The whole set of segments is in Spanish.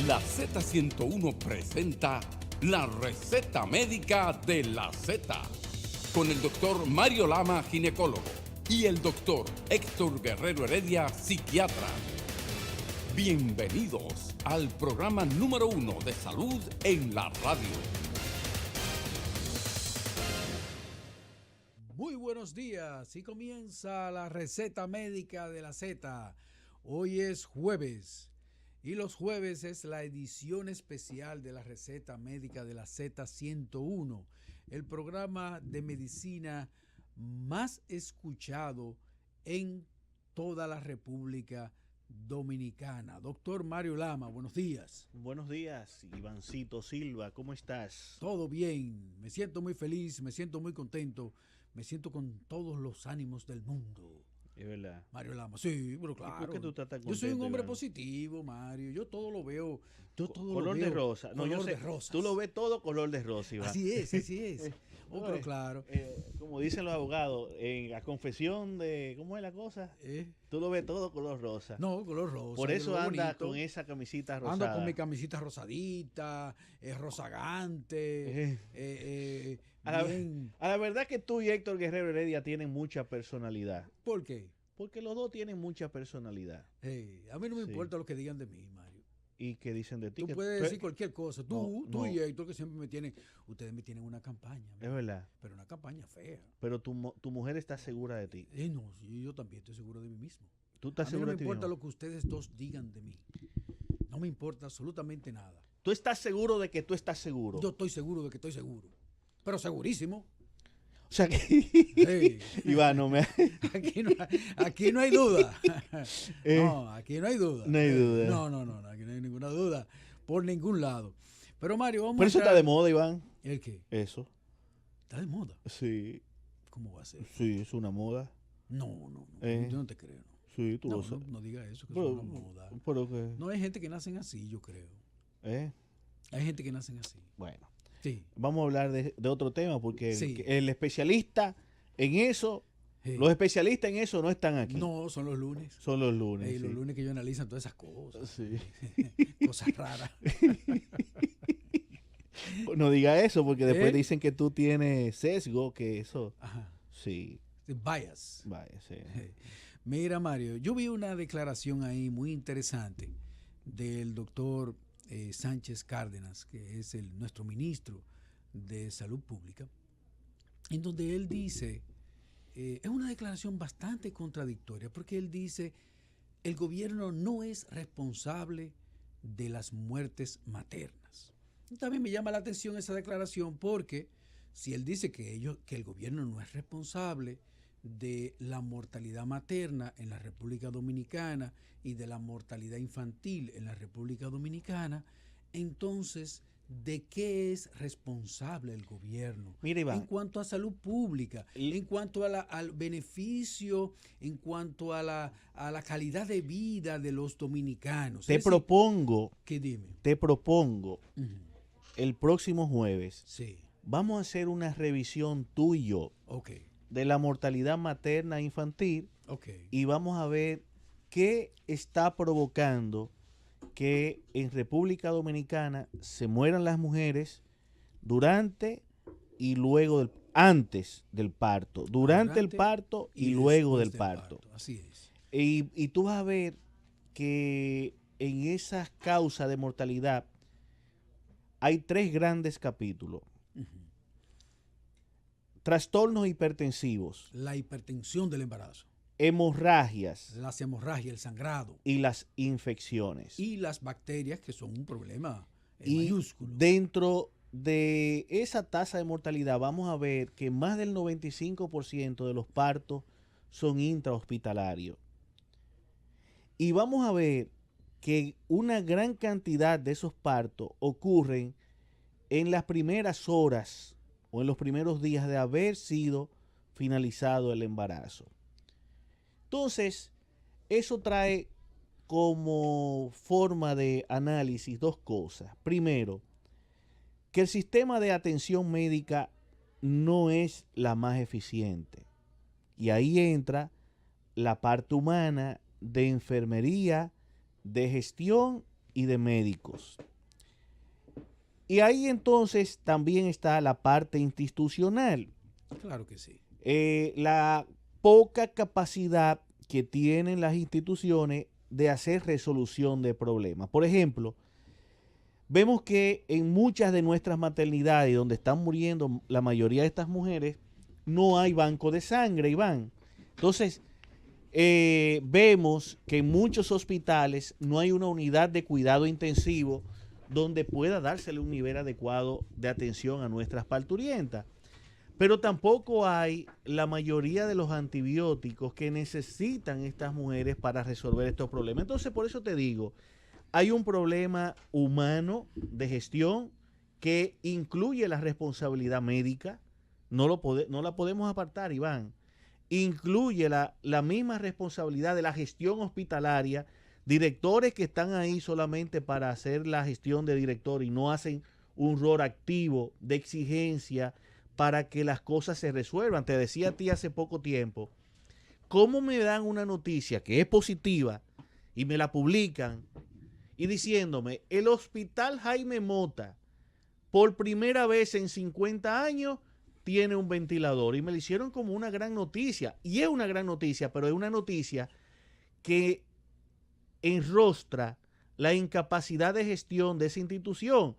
La Z101 presenta la receta médica de la Z con el doctor Mario Lama, ginecólogo, y el doctor Héctor Guerrero Heredia, psiquiatra. Bienvenidos al programa número 1 de salud en la radio. Muy buenos días y comienza la receta médica de la Z. Hoy es jueves y los jueves es la edición especial de la receta médica de la Z101, el programa de medicina más escuchado en toda la República Dominicana. Doctor Mario Lama, buenos días. Buenos días, Ivancito Silva, ¿cómo estás? Todo bien, me siento muy feliz, me siento muy contento, me siento con todos los ánimos del mundo. Es verdad. Mario Lama, sí, pero claro. ¿Y por qué tú estás tan Yo soy un contento, hombre Iván? positivo, Mario. Yo todo lo veo, yo todo Color lo de veo rosa. No, yo color sé, de rosas. tú lo ves todo color de rosa, Iván. Así es, así es. Oh, pero claro. Como dicen los abogados, en la confesión de, ¿cómo es la cosa? Tú lo ves todo color rosa. No, color rosa. Por yo eso lo veo anda bonito. con esa camisita rosada. Ando con mi camisita rosadita, rozagante, bien. A la verdad que tú y Héctor Guerrero Heredia tienen mucha personalidad. ¿Por qué? Porque los dos tienen mucha personalidad. A mí no me Sí. importa lo que digan de mí, Mario. ¿Y que dicen de ti? Tú Que puedes decir cualquier cosa. Tú No. y Héctor, que siempre me tienen, ustedes me tienen una campaña. Es verdad. Pero una campaña fea. Pero tu mujer está segura de ti. No, sí, yo también estoy seguro de mí mismo. ¿Tú estás A mí no seguro me de ti importa mismo? lo que ustedes dos digan de mí. No me importa absolutamente nada. ¿Tú estás seguro de que tú estás seguro? Yo estoy seguro de que estoy seguro. Pero segurísimo. O sea que... Hey, Iván, no me... aquí no hay duda. Eh, No, aquí no hay duda. no hay duda. No, aquí no hay ninguna duda. Por ningún lado. Pero Mario, vamos Pero a eso está entrar- de moda, Iván. ¿El qué? Eso. ¿Está de moda? Sí. ¿Cómo va a ser? Sí, es una moda. No. Eh. Yo no te creo. Sí, tú No, lo no, sabes. no diga eso, que Pero, es una moda. pero que... No hay gente que nacen así, yo creo. ¿Eh? Hay gente que nacen así. Bueno. Sí. Vamos a hablar de otro tema porque Sí. el especialista en eso, Sí. los especialistas en eso no están aquí. No, son los lunes. Son los lunes. Ey, sí. los lunes que ellos analizan todas esas cosas. Sí. Cosas raras. No diga eso porque después ¿Eh? dicen que tú tienes sesgo, que eso... Ajá. Sí. Bias. Vaya, sí. Mira, Mario, yo vi una declaración ahí muy interesante del doctor Sánchez Cárdenas, que es nuestro ministro de Salud Pública, en donde él dice, es una declaración bastante contradictoria, porque él dice, el gobierno no es responsable de las muertes maternas. Y también me llama la atención esa declaración porque si él dice que el gobierno no es responsable de la mortalidad materna en la República Dominicana y de la mortalidad infantil en la República Dominicana, entonces, ¿de qué es responsable el gobierno? Mira, Iván. En cuanto a salud pública, en cuanto al beneficio, en cuanto a la calidad de vida de los dominicanos. Te Es decir, propongo, ¿qué dime? el próximo jueves, Sí, vamos a hacer una revisión tú y yo ok, de la mortalidad materna e infantil ok. y vamos a ver qué está provocando que en República Dominicana se mueran las mujeres durante y luego antes del parto, durante el parto y luego después del parto. Así es. Y tú vas a ver que en esas causas de mortalidad hay 3 grandes capítulos. Ujú. Trastornos hipertensivos, La hipertensión del embarazo, hemorragias las hemorragias, el sangrado y las infecciones. y las bacterias, que son un problema Y mayúsculo. dentro de esa tasa de mortalidad vamos a ver que más del 95% de los partos son intrahospitalarios. Y vamos a ver que una gran cantidad de esos partos ocurren en las primeras horas o en los primeros días de haber sido finalizado el embarazo. Entonces, eso trae como forma de análisis 2 cosas. Primero, que el sistema de atención médica no es la más eficiente. Y ahí entra la parte humana de enfermería, de gestión y de médicos. Y ahí entonces también está la parte institucional. Claro que sí. La poca capacidad que tienen las instituciones de hacer resolución de problemas. Por ejemplo, vemos que en muchas de nuestras maternidades donde están muriendo la mayoría de estas mujeres, no hay banco de sangre, Iván. Entonces, vemos que en muchos hospitales no hay una unidad de cuidado intensivo donde pueda dársele un nivel adecuado de atención a nuestras parturientas. Pero tampoco hay la mayoría de los antibióticos que necesitan estas mujeres para resolver estos problemas. Entonces, por eso te digo, hay un problema humano de gestión que incluye la responsabilidad médica, no la podemos apartar, Iván. Incluye la misma responsabilidad de la gestión hospitalaria, directores que están ahí solamente para hacer la gestión de director y no hacen un rol activo de exigencia para que las cosas se resuelvan. Te decía a ti hace poco tiempo, ¿cómo me dan una noticia que es positiva y me la publican y diciéndome, el Hospital Jaime Mota, por primera vez en 50 años, tiene un ventilador? Y me lo hicieron como una gran noticia. Y es una gran noticia, pero es una noticia que enrostra la incapacidad de gestión de esa institución.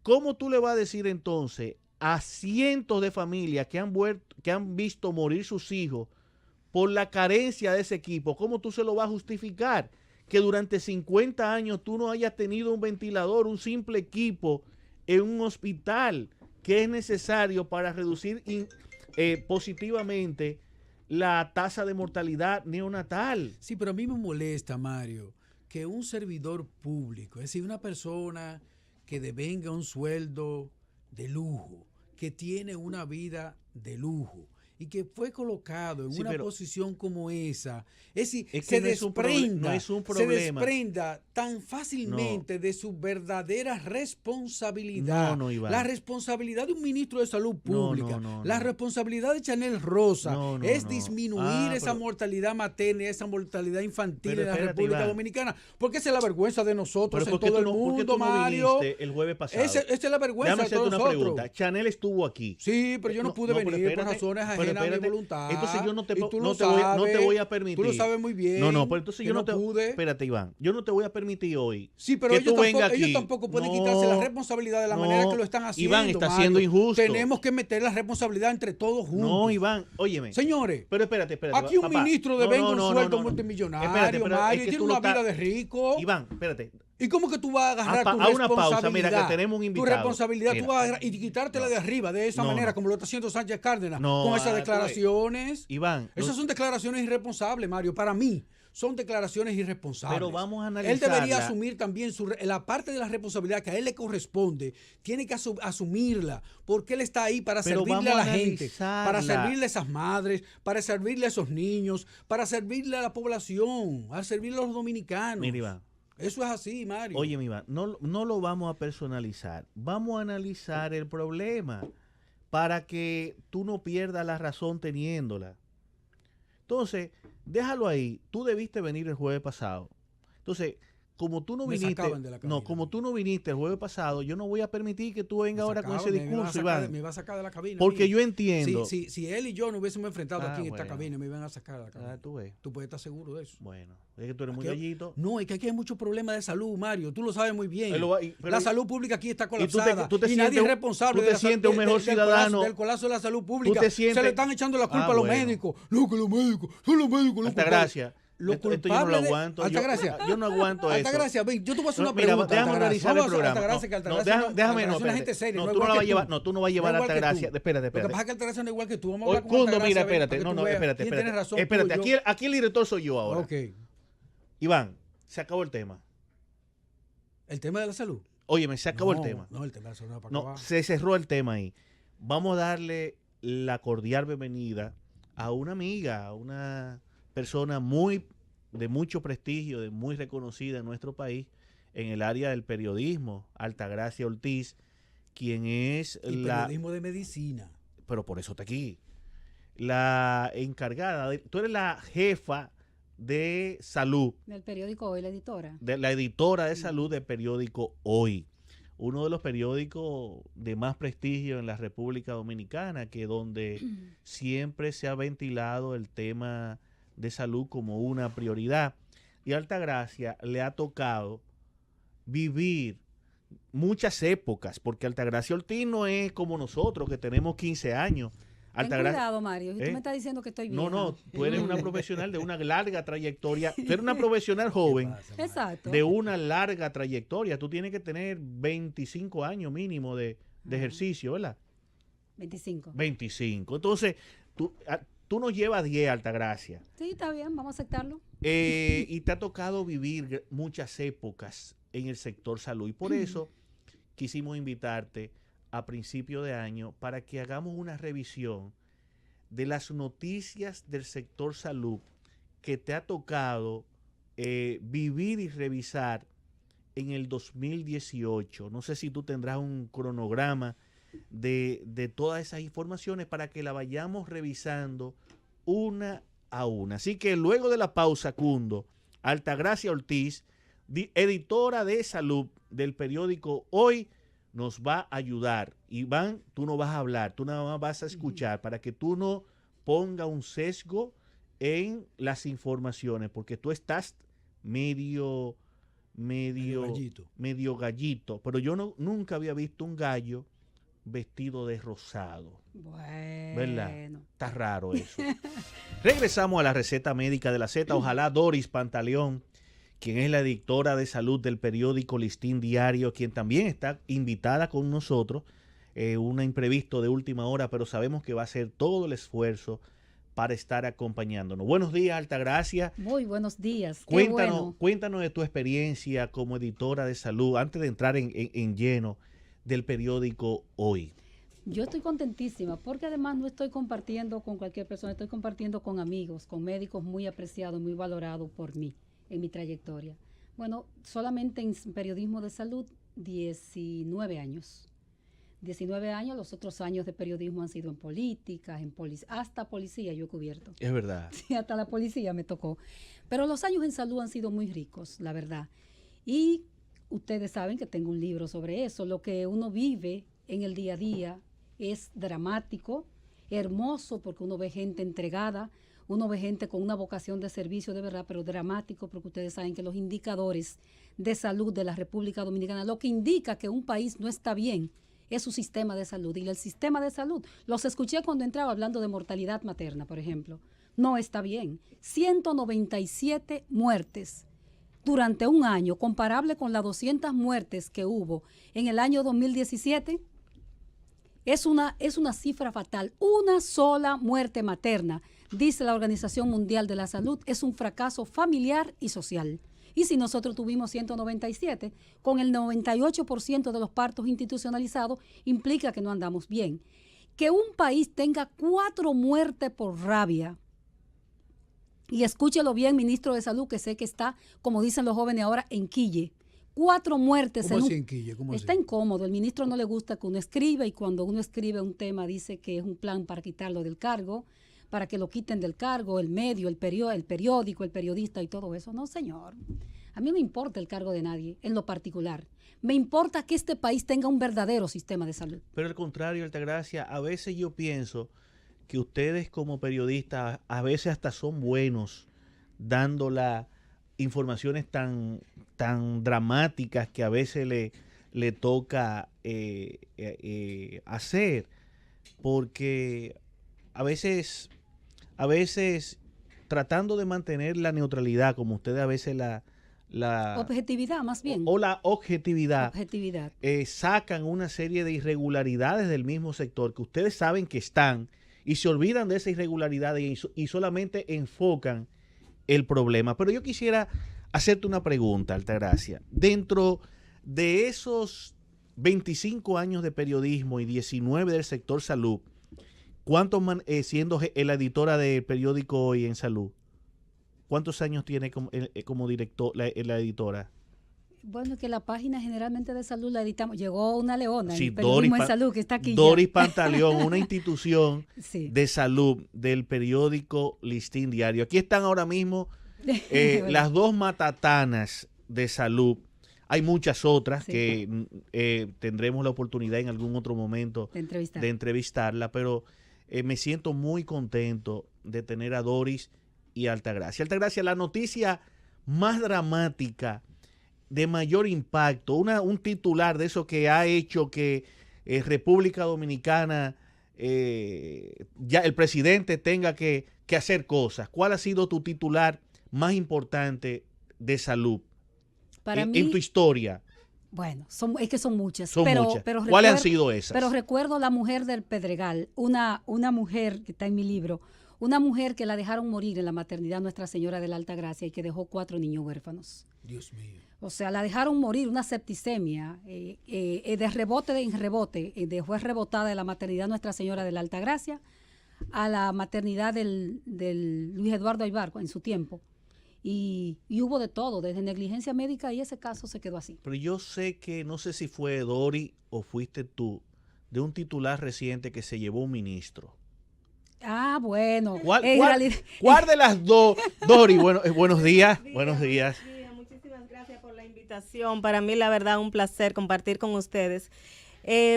¿Cómo tú le vas a decir entonces a cientos de familias que han visto morir sus hijos por la carencia de ese equipo? ¿Cómo tú se lo vas a justificar? Que durante 50 años tú no hayas tenido un ventilador, un simple equipo en un hospital que es necesario para reducir positivamente la tasa de mortalidad neonatal. Sí, pero a mí me molesta, Mario, que un servidor público, es decir, una persona que devenga un sueldo de lujo, que tiene una vida de lujo y que fue colocado en una posición como esa, es decir, se desprenda tan fácilmente de su verdadera responsabilidad. La responsabilidad de un ministro de salud pública, la responsabilidad de Chanel Rosa es disminuir esa mortalidad materna, esa mortalidad infantil en la República Dominicana, porque esa es la vergüenza de nosotros en todo el mundo, Mario. El jueves pasado. Esa es la vergüenza de todos nosotros. Pregunta. Chanel estuvo aquí. Sí, pero yo no pude venir por razones ajenas a mi voluntad. Entonces yo no te voy a permitir. Tú lo sabes muy bien. Pero entonces yo no pude. Espérate, Iván. Yo no te voy a permitir hoy. Sí, pero ellos tampoco pueden quitarse la responsabilidad de la manera que lo están haciendo. Iván, está siendo injusto. Tenemos que meter la responsabilidad entre todos juntos. No, Iván, óyeme. Señores, pero espérate. Aquí un ministro devenga un sueldo multimillonario, Mario, y tiene una vida de rico. Iván, espérate. ¿Y cómo que tú vas a agarrar tu responsabilidad? Una pausa, mira, que tenemos un invitado. Tu responsabilidad, tú vas a agarrar y quitártela de arriba, de esa manera, como lo está haciendo Sánchez Cárdenas, con esas declaraciones. Iván. Esas son declaraciones irresponsables, Mario. Para mí, son declaraciones irresponsables. Pero vamos a analizar. Él debería asumir también la parte de la responsabilidad que a él le corresponde. Tiene que asumirla, porque él está ahí para servirle a la gente, para servirle a esas madres, para servirle a esos niños, para servirle a la población, a servirle a los dominicanos. Mira, Iván. Eso es así, Mario. Oye, mi Iván, no lo vamos a personalizar. Vamos a analizar el problema para que tú no pierdas la razón teniéndola. Entonces, déjalo ahí. Tú debiste venir el jueves pasado. Entonces, como tú no viniste, como tú no viniste el jueves pasado, yo no voy a permitir que tú vengas ahora con ese discurso, Iván. Me va a sacar de la cabina. Porque yo entiendo. Si él y yo no hubiésemos enfrentado aquí en esta cabina, me iban a sacar de la cabina. Tú ves. Tú puedes estar seguro de eso. Bueno, es que tú eres muy gallito. No, es que aquí hay muchos problemas de salud, Mario. Tú lo sabes muy bien. La salud pública aquí está colapsada. Y nadie es responsable del colapso de la salud pública. Se le están echando la culpa a los médicos. No, que los médicos, son los médicos. Hasta gracias. Esto yo no lo aguanto. Yo no aguanto eso. Altagracia, ven, yo te voy a hacer una pregunta. Déjame analizar el programa. Déjame, no, tú no vas a llevar, tú no vas a llevar a Altagracia. Espérate. Lo que pasa es que Altagracia no es igual que tú. Vamos a hablar con Altagracia. Mira, espérate. Tienes razón. Espérate, aquí el director soy yo ahora. Ok. Iván, se acabó el tema. ¿El tema de la salud? Óyeme, se acabó el tema. No, el tema de la salud no para acabar. Se cerró el tema ahí. Vamos a darle la cordial bienvenida a una amiga, a una persona de mucho prestigio, de muy reconocida en nuestro país, en el área del periodismo, Altagracia Ortiz, quien es periodismo de medicina. Pero por eso está aquí. La encargada, tú eres la jefa de Salud. Del periódico Hoy, la editora. De la editora de Salud del periódico Hoy. Uno de los periódicos de más prestigio en la República Dominicana, que donde siempre se ha ventilado el tema de salud como una prioridad. Y a Altagracia le ha tocado vivir muchas épocas, porque Altagracia Ortiz no es como nosotros, que tenemos 15 años. Ten cuidado, Mario, si tú me estás diciendo que estoy vieja. No, tú eres una profesional de una larga trayectoria. Tú eres una profesional joven. Exacto. De una larga trayectoria. Tú tienes que tener 25 años mínimo de ejercicio, ¿verdad? 25. Entonces, tú nos llevas 10, Altagracia. Sí, está bien, vamos a aceptarlo. Y te ha tocado vivir muchas épocas en el sector salud. Y por eso quisimos invitarte a principio de año para que hagamos una revisión de las noticias del sector salud que te ha tocado vivir y revisar en el 2018. No sé si tú tendrás un cronograma de todas esas informaciones para que la vayamos revisando una a una. Así que luego de la pausa, Cundo, Altagracia Ortiz, editora de salud del periódico Hoy, nos va a ayudar. Iván, tú no vas a hablar, tú nada más vas a escuchar para que tú no ponga un sesgo en las informaciones, porque tú estás medio gallito, pero yo nunca había visto un gallo vestido de rosado. Bueno. ¿Verdad? Está raro eso. Regresamos a la receta médica de la Z. Ojalá Doris Pantaleón, quien es la editora de salud del periódico Listín Diario, quien también está invitada con nosotros, un imprevisto de última hora, pero sabemos que va a hacer todo el esfuerzo para estar acompañándonos. Buenos días, Altagracia. Muy buenos días. Cuéntanos de tu experiencia como editora de salud, antes de entrar en lleno del periódico Hoy. Yo estoy contentísima porque además no estoy compartiendo con cualquier persona, estoy compartiendo con amigos, con médicos muy apreciados, muy valorados por mí en mi trayectoria. Bueno, solamente en periodismo de salud, 19 años. 19 años, los otros años de periodismo han sido en política, hasta policía yo he cubierto. Es verdad. Sí, hasta la policía me tocó. Pero los años en salud han sido muy ricos, la verdad. Y ustedes saben que tengo un libro sobre eso. Lo que uno vive en el día a día es dramático, hermoso, porque uno ve gente entregada, uno ve gente con una vocación de servicio de verdad, pero dramático, porque ustedes saben que los indicadores de salud de la República Dominicana, lo que indica que un país no está bien, es su sistema de salud. Y el sistema de salud, los escuché cuando entraba hablando de mortalidad materna, por ejemplo, no está bien. 197 muertes durante un año, comparable con las 200 muertes que hubo en el año 2017, es una cifra fatal. Una sola muerte materna, dice la Organización Mundial de la Salud, es un fracaso familiar y social. Y si nosotros tuvimos 197, con el 98% de los partos institucionalizados, implica que no andamos bien. Que un país tenga 4 muertes por rabia, y escúchelo bien, ministro de Salud, que sé que está, como dicen los jóvenes ahora, en quille. 4 muertes. ¿Cómo así en quille? Está incómodo. El ministro no le gusta que uno escriba, y cuando uno escribe un tema dice que es un plan para quitarlo del cargo, para que lo quiten del cargo, el medio, el periódico, el periodista y todo eso. No, señor. A mí no me importa el cargo de nadie, en lo particular. Me importa que este país tenga un verdadero sistema de salud. Pero al contrario, Altagracia, a veces yo pienso que ustedes como periodistas a veces hasta son buenos dando las informaciones tan dramáticas que a veces le toca hacer, porque a veces tratando de mantener la neutralidad, como ustedes a veces la objetividad, más bien. O la objetividad. Sacan una serie de irregularidades del mismo sector que ustedes saben que están y se olvidan de esa irregularidad y solamente enfocan el problema. Pero yo quisiera hacerte una pregunta, Altagracia. Dentro de esos 25 años de periodismo y 19 del sector salud, ¿cuántos siendo la editora del periódico Hoy en Salud? ¿Cuántos años tiene como director la editora? Bueno, que la página generalmente de salud la editamos. Llegó una leona, sí, el periodismo en salud, que está aquí. Doris Pantaleón, una institución sí. de salud del periódico Listín Diario. Aquí están ahora mismo las dos matatanas de salud. Hay muchas otras Sí. que tendremos la oportunidad en algún otro momento De de entrevistarla, pero me siento muy contento de tener a Doris y Altagracia. Altagracia, la noticia más dramática, de mayor impacto, un titular de eso que ha hecho que República Dominicana, ya el presidente tenga que hacer cosas. ¿Cuál ha sido tu titular más importante de salud Para en mí, tu historia? bueno, es que son muchas. Son pero, muchas. pero ¿Cuáles han recuerdo- sido esas? Pero recuerdo la mujer del Pedregal, una mujer que está en mi libro, una mujer que la dejaron morir en la maternidad Nuestra Señora de la Alta Gracia y que dejó 4 niños huérfanos. Dios mío. O sea, la dejaron morir, una septicemia, de rebote en rebote, dejó rebotada de la maternidad Nuestra Señora de la Alta Gracia a la maternidad del Luis Eduardo Aybarco en su tiempo. Y hubo de todo, desde negligencia médica, y ese caso se quedó así. Pero yo sé que, no sé si fue Dori o fuiste tú, de un titular reciente que se llevó un ministro. Ah, bueno. ¿Cuál, en cuál- realidad- cuál de las dos? Dori, buenos días. Buenos días. Muchísimas gracias por la invitación. Para mí, la verdad, un placer compartir con ustedes.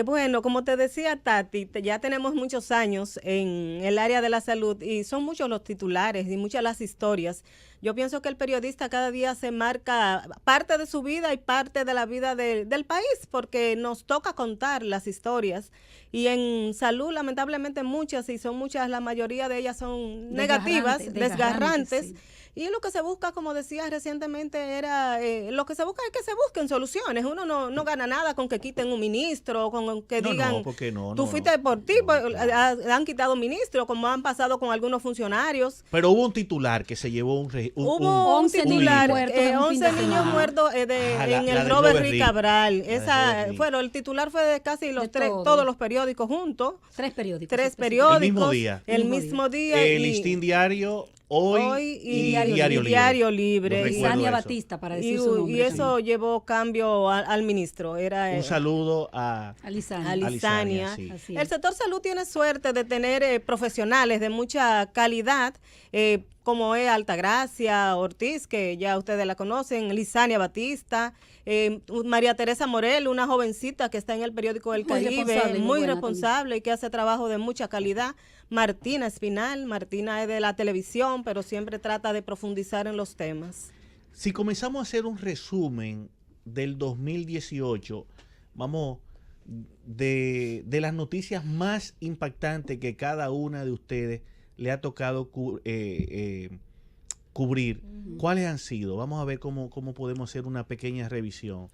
Bueno, como te decía Tati, ya tenemos muchos años en el área de la salud y son muchos los titulares y muchas las historias. Yo pienso que el periodista cada día se marca parte de su vida y parte de la vida del país, porque nos toca contar las historias. Y en salud, lamentablemente, muchas, y son muchas, la mayoría de ellas son negativas, desgarrantes. sí. Y lo que se busca, como decía recientemente, era lo que se busca es que se busquen soluciones. Uno no gana nada con que quiten un ministro, con que digan, porque no, tú no, fuiste no. por ti, pues, han quitado ministros, como han pasado con algunos funcionarios. Pero hubo un titular que se llevó Hubo un 11 niños titular, muertos en un fin de 11 niños semana. muertos Ah, la en el de Robert Robert Rick Rick. Cabral. La de Esa, Robert Rick. bueno, el titular fue de casi De todo. todos los periódicos juntos. 3 periódicos. Tres específicos. periódicos. El mismo día. El Mismo mismo día. El y- Listín Diario, Hoy y Diario Diario Libre. Libre. Lo Y recuerdo Sania eso. Batista, para decir su nombre. Y eso llevó cambio al ministro. Era Un saludo a Alisania. Alisania. sí. Así El es. sector salud tiene suerte de tener profesionales de mucha calidad, como es Altagracia Ortiz, que ya ustedes la conocen, Lisania Batista, María Teresa Morel, una jovencita que está en el periódico El Muy Caribe, responsable y muy muy buena responsable y que hace trabajo de mucha calidad. Martina Espinal, Martina es de la televisión, pero siempre trata de profundizar en los temas. Si comenzamos a hacer un resumen del 2018, vamos de las noticias más impactantes que cada una de ustedes le ha tocado cubrir, ¿cuáles han sido? Vamos a ver cómo podemos hacer una pequeña revisión.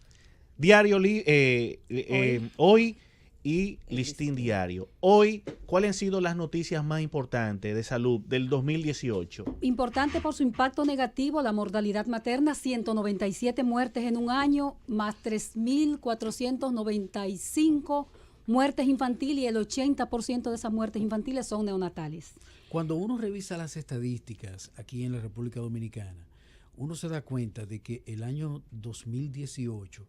Hoy y Listín Diario. Hoy, ¿cuáles han sido las noticias más importantes de salud del 2018? Importante por su impacto negativo, la mortalidad materna, 197 muertes en un año, más 3.495 muertes infantiles, y el 80% de esas muertes infantiles son neonatales. Cuando uno revisa las estadísticas aquí en la República Dominicana, uno se da cuenta de que el año 2018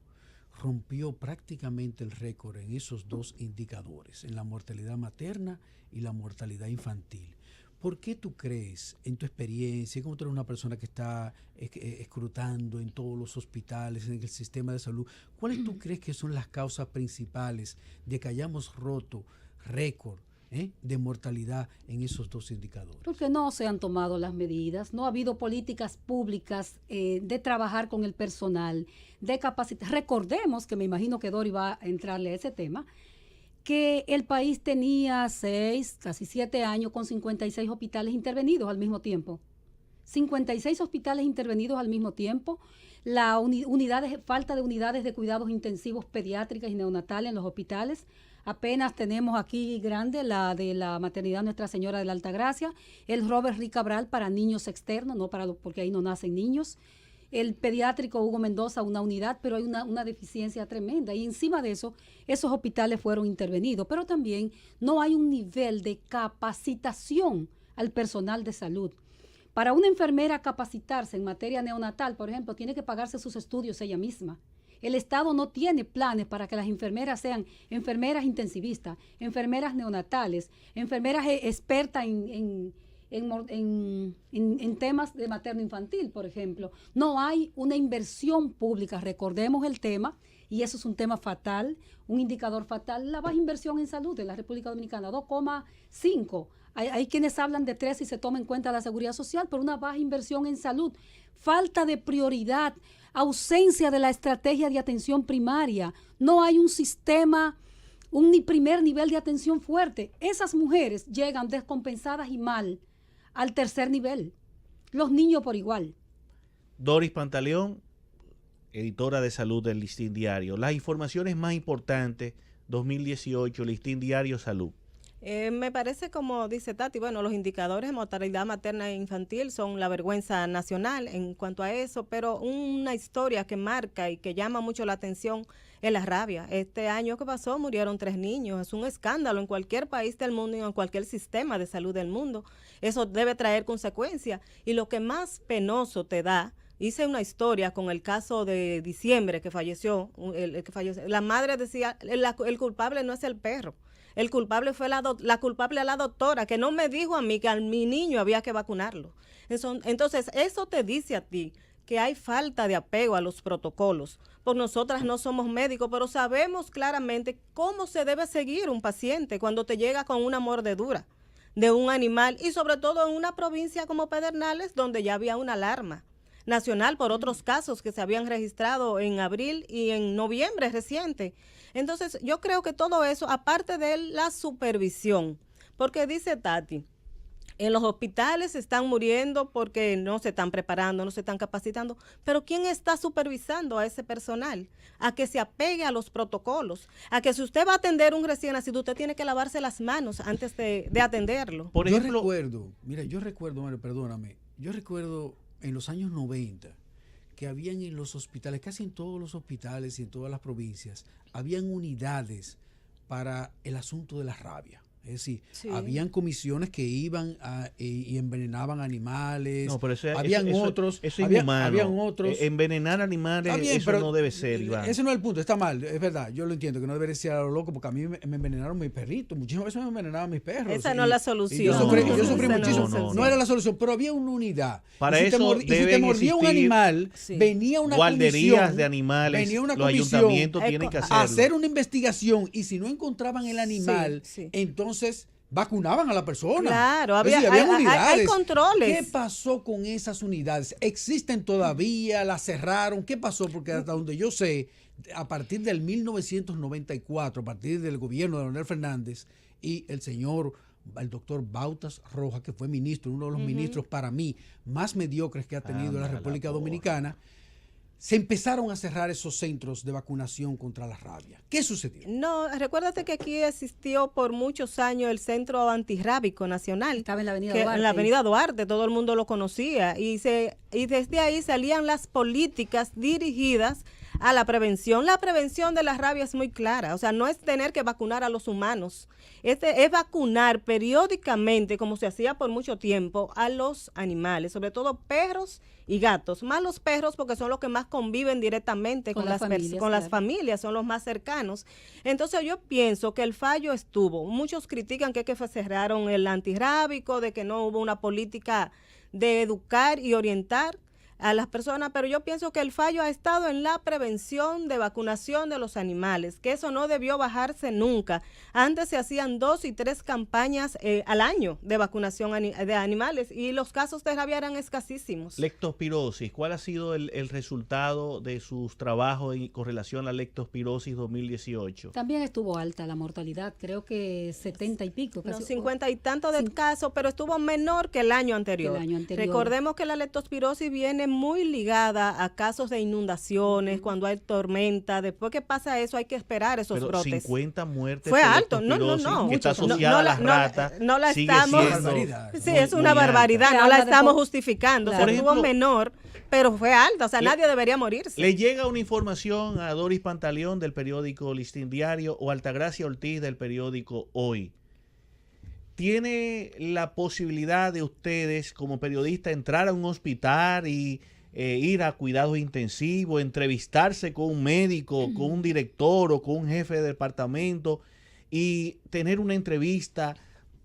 rompió prácticamente el récord en esos dos indicadores, en la mortalidad materna y la mortalidad infantil. ¿Por qué tú crees, en tu experiencia, como tú eres una persona que está escrutando en todos los hospitales, en el sistema de salud, cuáles tú crees que son las causas principales de que hayamos roto récord de mortalidad en esos dos indicadores? Porque no se han tomado las medidas, no ha habido políticas públicas de trabajar con el personal, de capacitar. Recordemos, que me imagino que Dori va a entrarle a ese tema, que el país tenía 6, casi 7 años con 56 hospitales intervenidos al mismo tiempo. 56 hospitales intervenidos al mismo tiempo. La falta de unidades de cuidados intensivos pediátricas y neonatales en los hospitales. Apenas tenemos aquí grande la de la maternidad Nuestra Señora de la Altagracia, el Robert Rick Cabral para niños externos, no para porque ahí no nacen niños. El pediátrico Hugo Mendoza, una unidad, pero hay una deficiencia tremenda. Y encima de eso, esos hospitales fueron intervenidos. Pero también no hay un nivel de capacitación al personal de salud. Para una enfermera capacitarse en materia neonatal, por ejemplo, tiene que pagarse sus estudios ella misma. El Estado no tiene planes para que las enfermeras sean enfermeras intensivistas, enfermeras neonatales, enfermeras expertas en en temas de materno-infantil, por ejemplo. No hay una inversión pública, recordemos el tema, y eso es un tema fatal, un indicador fatal, la baja inversión en salud de la República Dominicana, 2,5. Hay quienes hablan de 3 si se toma en cuenta la seguridad social, pero una baja inversión en salud, falta de prioridad, ausencia de la estrategia de atención primaria, no hay un sistema, un primer nivel de atención fuerte. Esas mujeres llegan descompensadas y mal al tercer nivel, los niños por igual. Doris Pantaleón, editora de salud del Listín Diario. Las informaciones más importantes 2018, Listín Diario Salud. Me parece, como dice Tati, bueno, los indicadores de mortalidad materna e infantil son la vergüenza nacional en cuanto a eso, pero una historia que marca y que llama mucho la atención es la rabia. Este año que pasó murieron 3 niños, es un escándalo en cualquier país del mundo y en cualquier sistema de salud del mundo. Eso debe traer consecuencias, y lo que más penoso te da, hice una historia con el caso de diciembre que falleció, la madre decía, el culpable no es el perro. El culpable fue la culpable a la doctora, que no me dijo a mí que a mi niño había que vacunarlo. Entonces, eso te dice a ti que hay falta de apego a los protocolos. Por nosotras no somos médicos, pero sabemos claramente cómo se debe seguir un paciente cuando te llega con una mordedura de un animal, y sobre todo en una provincia como Pedernales, donde ya había una alarma nacional por otros casos que se habían registrado en abril y en noviembre reciente. Entonces, yo creo que todo eso, aparte de la supervisión, porque dice Tati, en los hospitales se están muriendo porque no se están preparando, no se están capacitando, pero ¿quién está supervisando a ese personal? A que se apegue a los protocolos, a que si usted va a atender un recién nacido, usted tiene que lavarse las manos antes de atenderlo. Por ejemplo, yo recuerdo, Mario, perdóname, en los años 90, que habían en los hospitales, casi en todos los hospitales y en todas las provincias, habían unidades para el asunto de la rabia. Es decir, habían comisiones que iban y envenenaban animales. No, pero habían otros. Envenenar animales, bien, eso no debe ser, Iván. Ese no es el punto, está mal, es verdad. Yo lo entiendo, que no debería ser a lo loco, porque a mí me envenenaron mis perritos. Muchísimas veces me envenenaban mis perros. Esa no es la solución. Yo sufrí muchísimo. No era la solución, pero había una unidad. Para eso si te mordía un animal, venía una guarderías de animales. Venía una los ayuntamientos tienen que hacerlo. Hacer una investigación, y si no encontraban el animal, entonces vacunaban a la persona. Claro, hay controles. ¿Qué pasó con esas unidades? ¿Existen todavía? ¿Las cerraron? ¿Qué pasó? Porque hasta donde yo sé, a partir del 1994, a partir del gobierno de Leonel Fernández y el doctor Bautas Rojas, que fue ministro, uno de los ministros para mí más mediocres que ha tenido la República Dominicana, se empezaron a cerrar esos centros de vacunación contra la rabia. ¿Qué sucedió? No, recuérdate que aquí existió por muchos años el Centro Antirrábico Nacional. Estaba en la Avenida Duarte. En la Avenida Duarte, todo el mundo lo conocía. Y desde ahí salían las políticas dirigidas a la prevención. La prevención de la rabia es muy clara. O sea, no es tener que vacunar a los humanos. Es vacunar periódicamente, como se hacía por mucho tiempo, a los animales, sobre todo perros y gatos. Más los perros, porque son los que más conviven directamente con las familias, son los más cercanos. Entonces yo pienso que el fallo estuvo. Muchos critican que cerraron el antirrábico, de que no hubo una política de educar y orientar a las personas, pero yo pienso que el fallo ha estado en la prevención de vacunación de los animales, que eso no debió bajarse nunca. Antes se hacían 2 y 3 campañas al año de vacunación de animales, y los casos de rabia eran escasísimos. Leptospirosis, ¿cuál ha sido el resultado de sus trabajos con relación a la leptospirosis 2018? También estuvo alta la mortalidad, creo que 70 y pico. Casi 50 y tantos de casos, pero estuvo menor que el año anterior. Recordemos que la leptospirosis viene muy ligada a casos de inundaciones, cuando hay tormenta. Después que pasa eso, hay que esperar esos brotes. 50 muertes. Fue alto, no. Que está asociada a las ratas. No la estamos. Sí, es una barbaridad. No la estamos justificando. Claro. Estuvo menor, pero fue alta. O sea, nadie debería morirse. ¿Le llega una información a Doris Pantaleón del periódico Listín Diario o Altagracia Ortiz del periódico Hoy? ¿Tiene la posibilidad de ustedes como periodistas entrar a un hospital y ir a cuidados intensivos, entrevistarse con un médico, con un director o con un jefe de departamento y tener una entrevista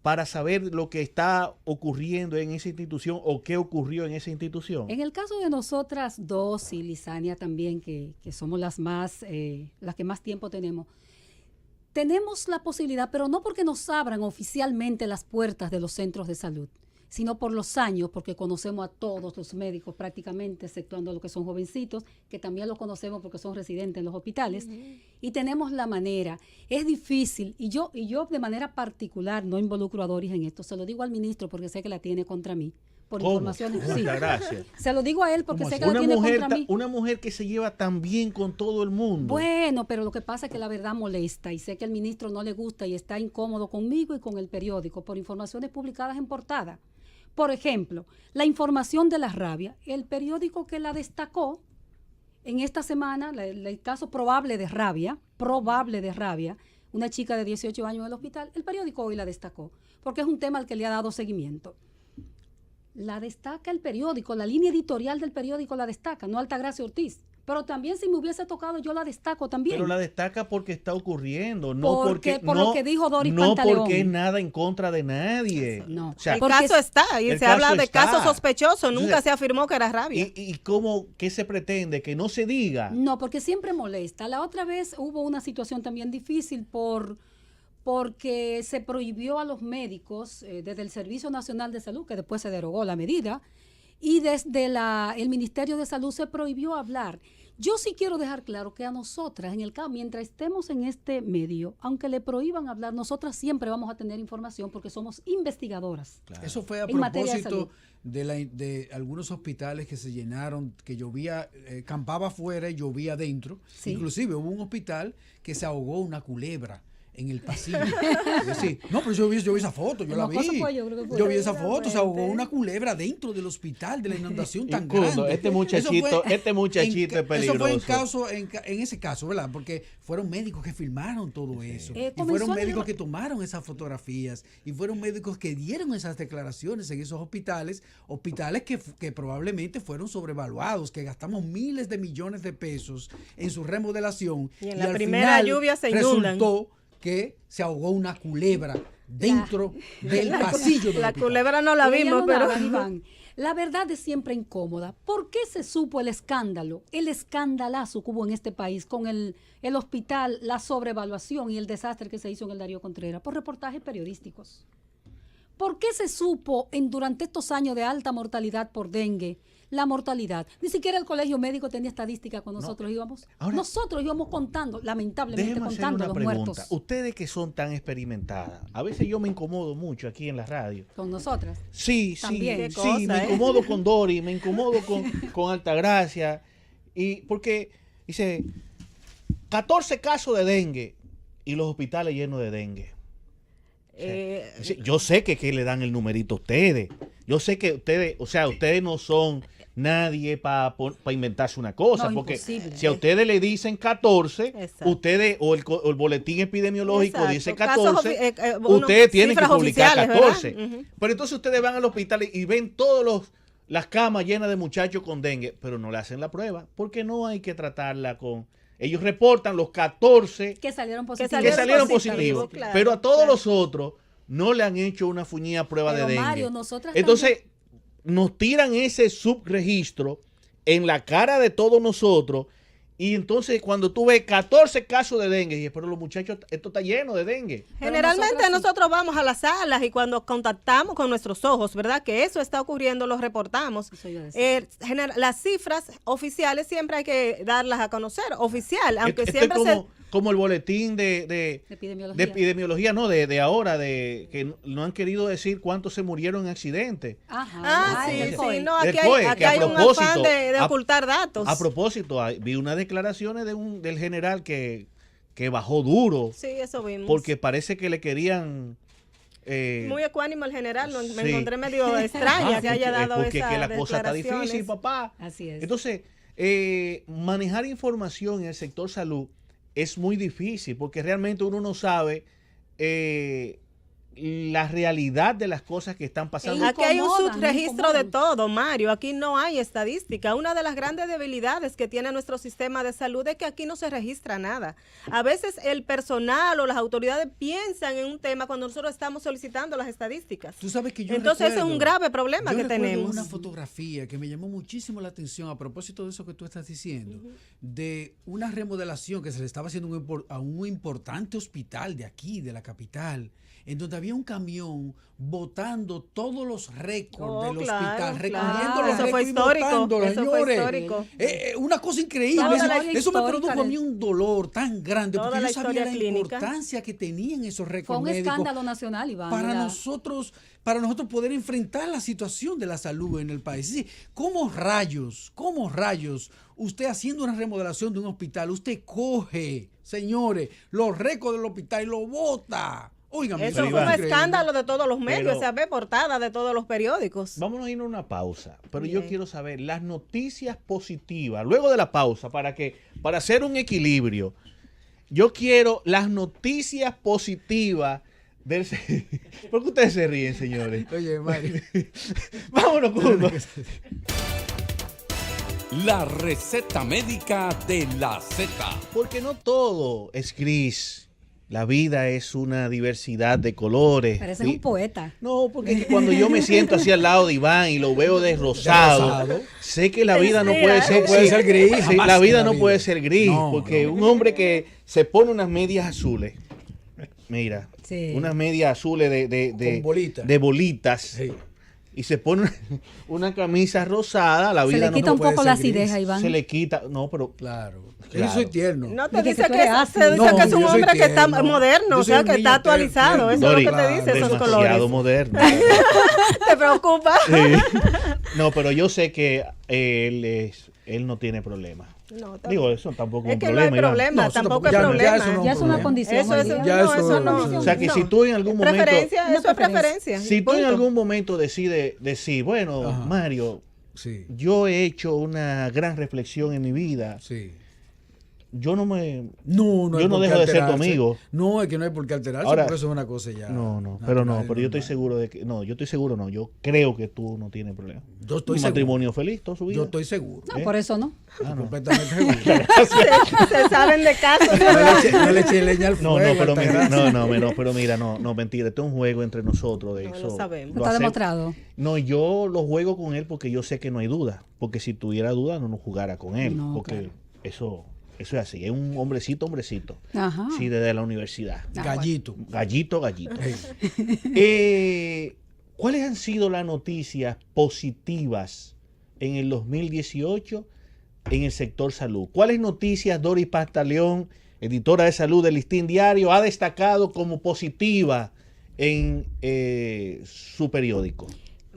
para saber lo que está ocurriendo en esa institución o qué ocurrió en esa institución? En el caso de nosotras dos y Lisania también, que somos las que más tiempo tenemos la posibilidad, pero no porque nos abran oficialmente las puertas de los centros de salud, sino por los años, porque conocemos a todos los médicos prácticamente, exceptuando los que son jovencitos, que también los conocemos porque son residentes en los hospitales, y tenemos la manera. Es difícil, y yo de manera particular no involucro a Doris en esto, se lo digo al ministro porque sé que la tiene contra mí. Por informaciones, sí. Gracias. Se lo digo a él porque sé que la tiene contra mí. Una mujer que se lleva tan bien con todo el mundo. Bueno, pero lo que pasa es que la verdad molesta y sé que al ministro no le gusta y está incómodo conmigo y con el periódico por informaciones publicadas en portada. Por ejemplo, la información de la rabia, el periódico que la destacó en esta semana, el caso probable de rabia, una chica de 18 años en el hospital, el periódico hoy la destacó, porque es un tema al que le ha dado seguimiento. La destaca el periódico, la línea editorial del periódico la destaca, no Altagracia Ortiz. Pero también si me hubiese tocado, yo la destaco también. Pero la destaca porque está ocurriendo, no porque por lo que dijo Doris no Pantaleón. Porque es nada en contra de nadie. No. O sea, el caso está, y se habla de casos sospechosos, nunca entonces, se afirmó que era rabia. ¿Y cómo, qué se pretende? ¿Que no se diga? No, porque siempre molesta. La otra vez hubo una situación también difícil porque se prohibió a los médicos desde el Servicio Nacional de Salud, que después se derogó la medida, y desde el Ministerio de Salud se prohibió hablar. Yo sí quiero dejar claro que a nosotras, en el caso, mientras estemos en este medio, aunque le prohíban hablar, nosotras siempre vamos a tener información porque somos investigadoras. Claro. Eso fue a propósito de algunos hospitales que se llenaron, que llovía, campaba afuera y llovía adentro. Sí. Inclusive hubo un hospital que se ahogó una culebra en el pasillo. Sí. No, pero yo vi esa foto, yo la vi. Yo vi esa foto, se ahogó una culebra dentro del hospital, de la inundación tan grande. Este muchachito es peligroso. Eso fue en ese caso, ¿verdad? Porque fueron médicos que filmaron todo eso. Y fueron médicos que tomaron esas fotografías. Y fueron médicos que dieron esas declaraciones en esos hospitales que probablemente fueron sobrevaluados, que gastamos miles de millones de pesos en su remodelación. Y en la primera lluvia se inundan. Resultó que se ahogó una culebra dentro del pasillo del la hospital. Culebra no la vimos, pero... La verdad es siempre incómoda. ¿Por qué se supo el escandalazo que hubo en este país con el hospital, la sobrevaluación y el desastre que se hizo en el Darío Contreras? Por reportajes periodísticos. ¿Por qué se supo durante estos años de alta mortalidad por dengue, la mortalidad? Ni siquiera el colegio médico tenía estadística cuando nosotros íbamos. Ahora, nosotros íbamos contando, lamentablemente contando los muertos. Ustedes que son tan experimentadas, a veces yo me incomodo mucho aquí en la radio. ¿Con nosotras? Sí, también. Sí, me incomodo con Doris, me incomodo con Altagracia, y porque dice 14 casos de dengue y los hospitales llenos de dengue. Yo sé que le dan el numerito a ustedes. Yo sé que ustedes no son nadie para inventarse una cosa, porque imposible. Si a ustedes le dicen 14, exacto, ustedes o el boletín epidemiológico, exacto, dice 14, ustedes tienen que publicar 14. Pero entonces ustedes van al hospital y ven todas las camas llenas de muchachos con dengue, pero no le hacen la prueba, porque no hay que tratarla con... Ellos reportan los 14 que salieron positivos, claro, pero a todos los otros no le han hecho una fuñida prueba de dengue. Mario, entonces nos tiran ese subregistro en la cara de todos nosotros, y entonces cuando tú ves 14 casos de dengue, y pero los muchachos, esto está lleno de dengue. Generalmente nosotros vamos a las salas y cuando contactamos con nuestros ojos, ¿verdad? Que eso está ocurriendo, lo reportamos. Las cifras oficiales siempre hay que darlas a conocer, oficial, aunque siempre como el boletín de epidemiología, no, de ahora, que no han querido decir cuántos se murieron en accidentes. No, aquí hay un afán de ocultar datos. A propósito, vi unas declaraciones del general que bajó duro. Sí, eso vimos. Porque parece que le querían... muy ecuánime el general, me encontré medio extraña que haya dado porque que la cosa está difícil, papá. Así es. Entonces, manejar información en el sector salud es muy difícil, porque realmente uno no sabe la realidad de las cosas que están pasando. Aquí hay un Incomodan, subregistro de incomodan. todo, Mario. Aquí no hay estadística. Una de las grandes debilidades que tiene nuestro sistema de salud es que aquí no se registra nada. A veces el personal o las autoridades piensan en un tema cuando nosotros estamos solicitando las estadísticas. Tú sabes que yo Entonces ese es un recuerdo- grave problema yo que recuerdo tenemos. una fotografía que me llamó muchísimo la atención a propósito de eso que tú estás diciendo, de una remodelación que se le estaba haciendo a un importante hospital de aquí, de la capital, en donde había un camión botando todos los récords Oh, del claro, hospital, claro. recogiendo los Eso fue récords y histórico, botándolos, eso fue señores. histórico. Una cosa increíble. Toda Eso, la eso me histórica produjo a mí de- un dolor tan grande, Toda porque la yo sabía historia la clínica. importancia que tenían esos Fue récords un médicos escándalo nacional, Iván. para era- nosotros poder enfrentar la situación de la salud en el país. Sí, ¿cómo rayos, usted haciendo una remodelación de un hospital, usted coge, señores, los récords del hospital y lo bota? Oigan, Eso Pero fue un Iván, escándalo de todos los medios, pero- esa ve portada de todos los periódicos. Vámonos a ir a una pausa, pero yo Bien. quiero saber las noticias positivas. Luego de la pausa, para hacer un equilibrio, yo quiero las noticias positivas del... ¿Por qué ustedes se ríen, señores? Oye, Mario. Vámonos, Curvo. La receta médica de la Z. Porque no todo es gris. La vida es una diversidad de colores. Pero ese es ¿sí? un poeta. No, porque es que cuando yo me siento así al lado de Iván y lo veo de rosado, sé que la vida no puede ser, No puede ser gris, sí, jamás la vida en la no vida. puede ser gris, No, porque no. un hombre que se pone unas medias azules, mira, Sí. unas medias azules de Con bolitas. de bolitas, Sí. y se pone una camisa rosada, la Se vida le no quita un puede poco ser la gris. acidez a Iván. se le quita, no, pero Claro. Claro. Yo soy tierno. No te Dije dice que tú que, eres se ácido. dice No, que es un yo soy hombre que está tierno. moderno, Yo o soy sea, un que niño está actualizado. tierno. Eso Dori, es lo que te dice esos demasiado colores. moderno. ¿Te preocupa? Sí. No, pero yo sé que él no tiene problema. No, Digo, eso tampoco es es un que no hay problema, Iván. problema, No, eso tampoco es tampoco- problema. eso no Ya es una problema. condición. Eso es, hoy día. Ya no, eso eso no- no. O sea, que no. si tú en algún momento, Preferencia, Una eso es preferencia. preferencia. si tú en punto. algún momento decides decir, bueno, Ajá. Mario, Sí, yo he hecho una gran reflexión en mi vida, sí. yo no me... No, no hay Yo no por qué dejo de ser tu alterarse. amigo. No, es que no hay por qué alterarse, Ahora- porque eso es una cosa ya. No, natural, pero yo estoy normal. seguro de que... No, yo estoy seguro, no, yo creo que tú no tienes problema. Yo estoy Un seguro. matrimonio feliz toda su vida. Yo estoy seguro. No, por eso no. Ah, no. Completamente seguro. Se saben de casos. No le eche leña al No, fuego. no, pero Altagracia. mira, pero mira, no, mentira, esto es un juego entre nosotros de No, eso. lo sabemos. lo Está hacemos. demostrado. No, yo lo juego con él porque yo sé que no hay duda, porque si tuviera duda no nos jugara con él, No, porque claro. eso es así, es un hombrecito, Ajá. sí, desde la universidad. Gallito. Gallito. ¿Cuáles han sido las noticias positivas en el 2018 en el sector salud? ¿Cuáles noticias Doris Pantaleón, editora de salud del Listín Diario, ha destacado como positiva en su periódico?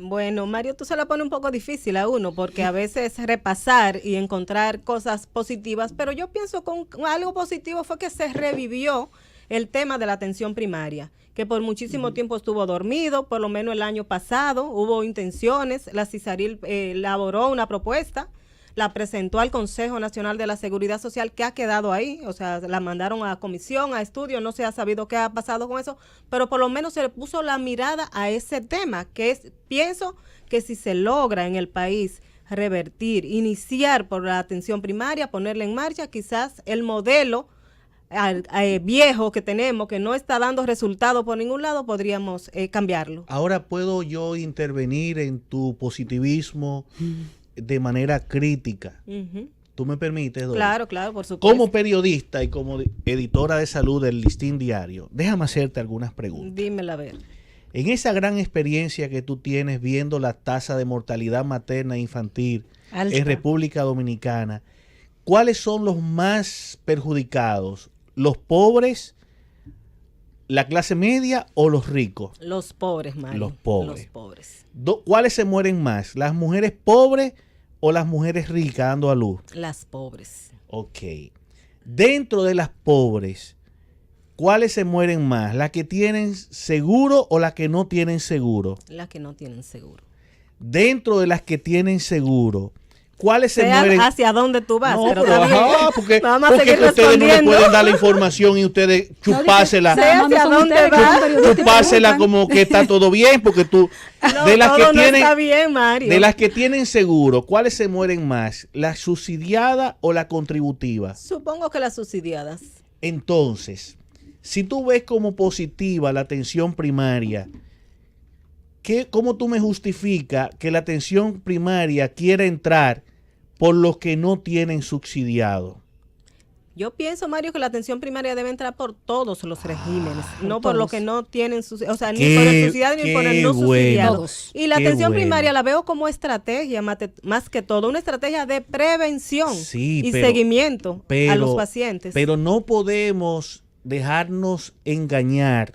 Bueno, Mario, tú se la pones un poco difícil a uno porque a veces repasar y encontrar cosas positivas, pero yo pienso que algo positivo fue que se revivió el tema de la atención primaria, que por muchísimo tiempo estuvo dormido, por lo menos el año pasado hubo intenciones, la CISARIL elaboró una propuesta, la presentó al Consejo Nacional de la Seguridad Social, que ha quedado ahí, o sea, la mandaron a comisión, a estudio, no se ha sabido qué ha pasado con eso, pero por lo menos se le puso la mirada a ese tema, que es, pienso que si se logra en el país revertir, iniciar por la atención primaria, ponerla en marcha, quizás el modelo viejo que tenemos, que no está dando resultados por ningún lado, podríamos cambiarlo. Ahora puedo yo intervenir en tu positivismo de manera crítica. Ujú. ¿Tú me permites, Doris? Claro, por supuesto. Como periodista y como editora de salud del Listín Diario, déjame hacerte algunas preguntas. Dímela a ver. En esa gran experiencia que tú tienes viendo la tasa de mortalidad materna e infantil Alta. en República Dominicana, ¿cuáles son los más perjudicados? ¿Los pobres, la clase media o los ricos? Los pobres, Mario. Los pobres. Los pobres. ¿Cuáles se mueren más? ¿Las mujeres pobres o las mujeres ricas dando a luz? Las pobres. Ok. Dentro de las pobres, ¿cuáles se mueren más? ¿Las que tienen seguro o las que no tienen seguro? Las que no tienen seguro. Dentro de las que tienen seguro, ¿cuáles se Sea mueren? hacia dónde tú vas. No, pero pero, está bien. ajá, porque, Vamos a porque seguir es que ustedes no le respondiendo. pueden dar la información y ustedes chupársela. Sé hacia dónde vas. Chupársela como que está todo bien, porque tú No, de las todo que no tienen está bien, Mario. de las que tienen seguro, ¿cuáles se mueren más? ¿La subsidiada o la contributiva? Supongo que las subsidiadas. Entonces, si tú ves como positiva la atención primaria, ¿cómo tú me justificas que la atención primaria quiera entrar por los que no tienen subsidiado? Yo pienso, Mario, que la atención primaria debe entrar por todos los regímenes, no por por los todos. que no tienen, o sea, ni Qué- por el subsidiado ni por el no qué bueno. subsidiado. Todos. Y la Qué atención bueno. primaria la veo como estrategia, más que todo, una estrategia de prevención Sí, y pero- seguimiento a los pacientes. Pero no podemos dejarnos engañar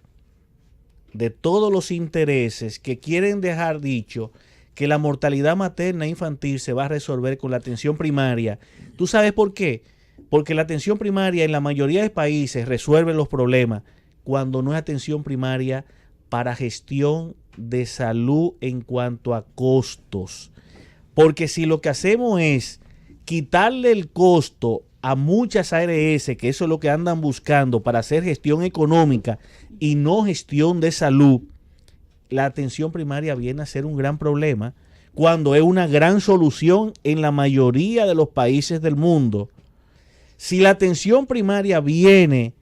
de todos los intereses que quieren dejar dicho que la mortalidad materna e infantil se va a resolver con la atención primaria. ¿Tú sabes por qué? Porque la atención primaria en la mayoría de países resuelve los problemas cuando no es atención primaria para gestión de salud en cuanto a costos. Porque si lo que hacemos es quitarle el costo a muchas ARS, que eso es lo que andan buscando para hacer gestión económica y no gestión de salud, la atención primaria viene a ser un gran problema cuando es una gran solución en la mayoría de los países del mundo. Si la atención primaria viene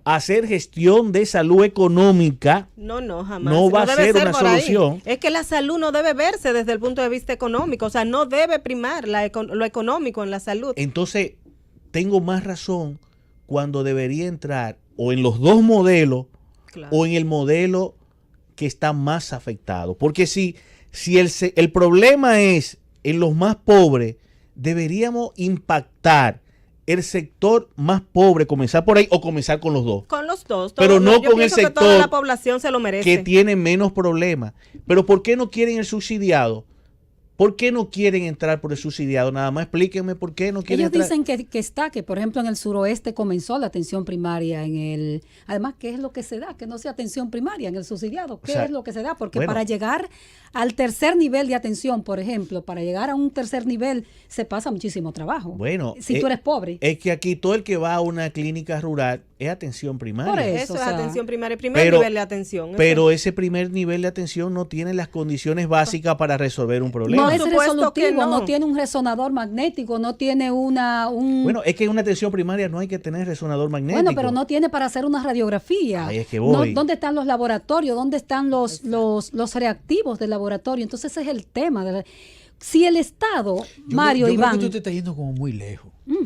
a hacer gestión de salud económica, No, jamás. no va a debe ser una por ahí. solución. Es que la salud no debe verse desde el punto de vista económico, o sea, no debe primar lo económico en la salud. entonces tengo más razón cuando debería entrar o en los dos modelos Claro. o en el modelo que está más afectado. Porque si el problema es en los más pobres, deberíamos impactar el sector más pobre, comenzar por ahí o comenzar con los dos. Con los dos. Pero no yo con el pienso que toda sector la población se lo merece. Que tiene menos problemas. Pero ¿por qué no quieren el subsidiado? ¿Por qué no quieren entrar por el subsidiado? Nada más explíquenme por qué no quieren Ellos entrar. dicen que por ejemplo en el suroeste comenzó la atención primaria además, ¿qué es lo que se da? Que no sea atención primaria en el subsidiado. ¿Qué O sea, es lo que se da? Porque bueno. para llegar al tercer nivel de atención, por ejemplo, para llegar a un tercer nivel se pasa muchísimo trabajo. Bueno, si tú eres pobre. Es que aquí todo el que va a una clínica rural es atención primaria. Por Eso o es sea, atención primaria, el primer pero- nivel de atención. eso. Pero ese primer nivel de atención no tiene las condiciones básicas para resolver un problema. No es Por supuesto resolutivo, que no. no tiene un resonador magnético, no tiene un... Bueno, es que en una atención primaria no hay que tener resonador magnético. Bueno, pero no tiene para hacer una radiografía. Ahí es que voy. No, ¿dónde están los laboratorios? ¿Dónde están los reactivos del laboratorio? Entonces ese es el tema. Si el Estado, Mario, yo Iván... creo que tú te estás yendo como muy lejos. Estoy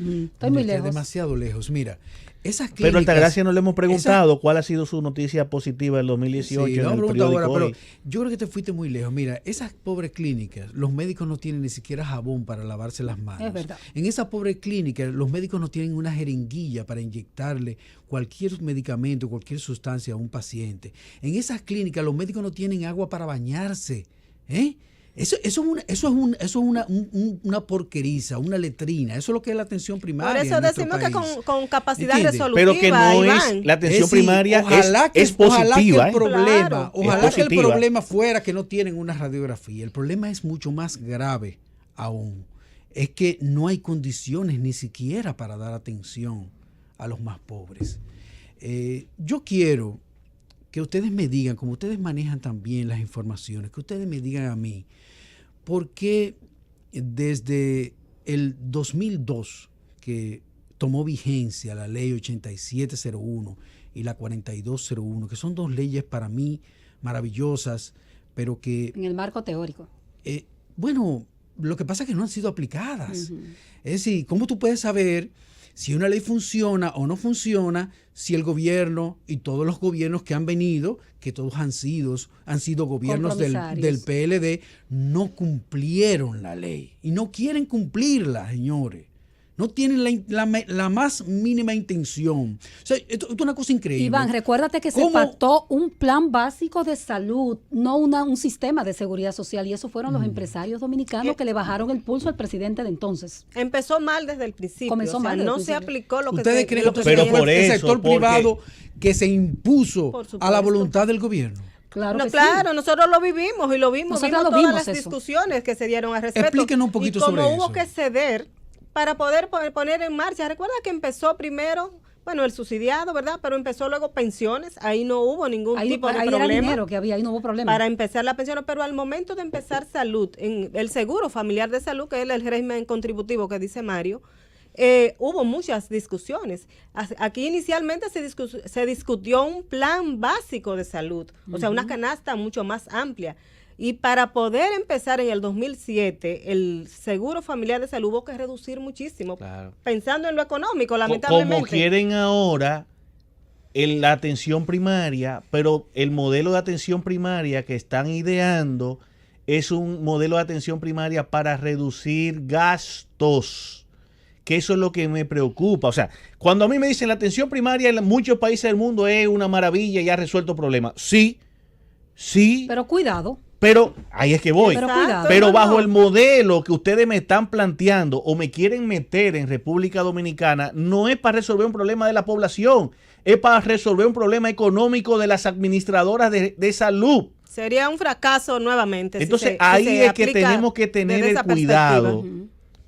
muy Estás lejos. demasiado lejos. Mira, esas clínicas... Pero Altagracia no le hemos preguntado cuál ha sido su noticia positiva del 2018 Sí, en vamos a el preguntar periódico ahora, Hoy. pero yo creo que te fuiste muy lejos. Mira, esas pobres clínicas, los médicos no tienen ni siquiera jabón para lavarse las manos. Es verdad. En esas pobres clínicas, los médicos no tienen una jeringuilla para inyectarle cualquier medicamento, cualquier sustancia a un paciente. En esas clínicas, los médicos no tienen agua para bañarse. Eso es una porqueriza, una letrina. Eso es lo que es la atención primaria. Por eso en nuestro decimos que país. con capacidad ¿Entiendes? resolutiva, Pero que no Iván. es la atención Es decir, primaria, ojalá es positiva. Ojalá que el problema, Claro. ojalá Es que el positiva. problema fuera que no tienen una radiografía. El problema es mucho más grave aún. Es que no hay condiciones ni siquiera para dar atención a los más pobres. Yo quiero que ustedes me digan, como ustedes manejan también las informaciones, que ustedes me digan a mí, ¿por qué desde el 2002, que tomó vigencia la ley 8701 y la 4201, que son dos leyes para mí maravillosas, pero que, En el marco teórico. bueno, lo que pasa es que no han sido aplicadas? Es decir, ¿cómo tú puedes saber si una ley funciona o no funciona si el gobierno y todos los gobiernos que han venido, que todos han sido gobiernos del PLD, no cumplieron la ley y no quieren cumplirla, señores? No tienen la más mínima intención. O sea, esto es una cosa increíble. Iván, recuérdate que se ¿Cómo? pactó un plan básico de salud, no un sistema de seguridad social, y eso fueron los empresarios dominicanos que le bajaron el pulso al presidente de entonces. Empezó mal desde el principio. Comenzó mal desde no el se principio. aplicó lo que ¿Ustedes se creen lo que que Pero se por el eso, sector porque- privado que se impuso Por a la supuesto. voluntad del gobierno? Claro No, que claro, sí. nosotros lo vivimos y lo vimos. Nosotros Vimos lo todas vimos las eso. discusiones que se dieron al respecto. Explíquenos un poquito y cómo sobre hubo eso. que ceder para poder poner en marcha. Recuerda que empezó primero, bueno, el subsidiado, ¿verdad? Pero empezó luego pensiones. Ahí no hubo ningún tipo de ahí problema. era dinero que había, ahí no hubo problema. Para empezar las pensiones, pero al momento de empezar salud, en el seguro familiar de salud, que es el régimen contributivo que dice Mario, hubo muchas discusiones. Aquí inicialmente se discutió un plan básico de salud, o sea, una canasta mucho más amplia. Y para poder empezar en el 2007, el seguro familiar de salud hubo que reducir muchísimo, Claro. pensando en lo económico, lamentablemente. Como quieren ahora la atención primaria, pero el modelo de atención primaria que están ideando es un modelo de atención primaria para reducir gastos, que eso es lo que me preocupa. O sea, cuando a mí me dicen la atención primaria en muchos países del mundo es una maravilla y ha resuelto problemas. Sí, Pero cuidado. pero ahí es que voy. Pero Exacto, cuidado. Pero no, bajo no. el modelo que ustedes me están planteando o me quieren meter en República Dominicana, no es para resolver un problema de la población, es para resolver un problema económico de las administradoras de salud. Sería un fracaso nuevamente. Entonces ahí es que tenemos que tener el cuidado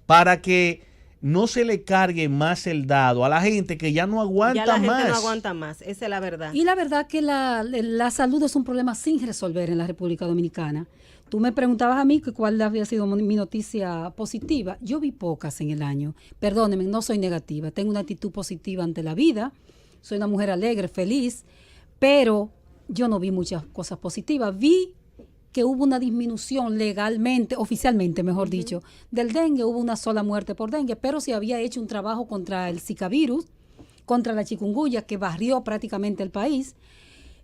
para que no se le cargue más el dado a la gente que ya no aguanta Ya la gente más. no aguanta más, esa es la verdad. Y la verdad que la salud es un problema sin resolver en la República Dominicana. Tú me preguntabas a mí que cuál había sido mi noticia positiva. Yo vi pocas en el año. Perdónenme, no soy negativa. Tengo una actitud positiva ante la vida. Soy una mujer alegre, feliz. Pero yo no vi muchas cosas positivas. Vi que hubo una disminución legalmente, oficialmente mejor dicho, del dengue. Hubo una sola muerte por dengue, pero se había hecho un trabajo contra el Zika virus, contra la chikungunya, que barrió prácticamente el país.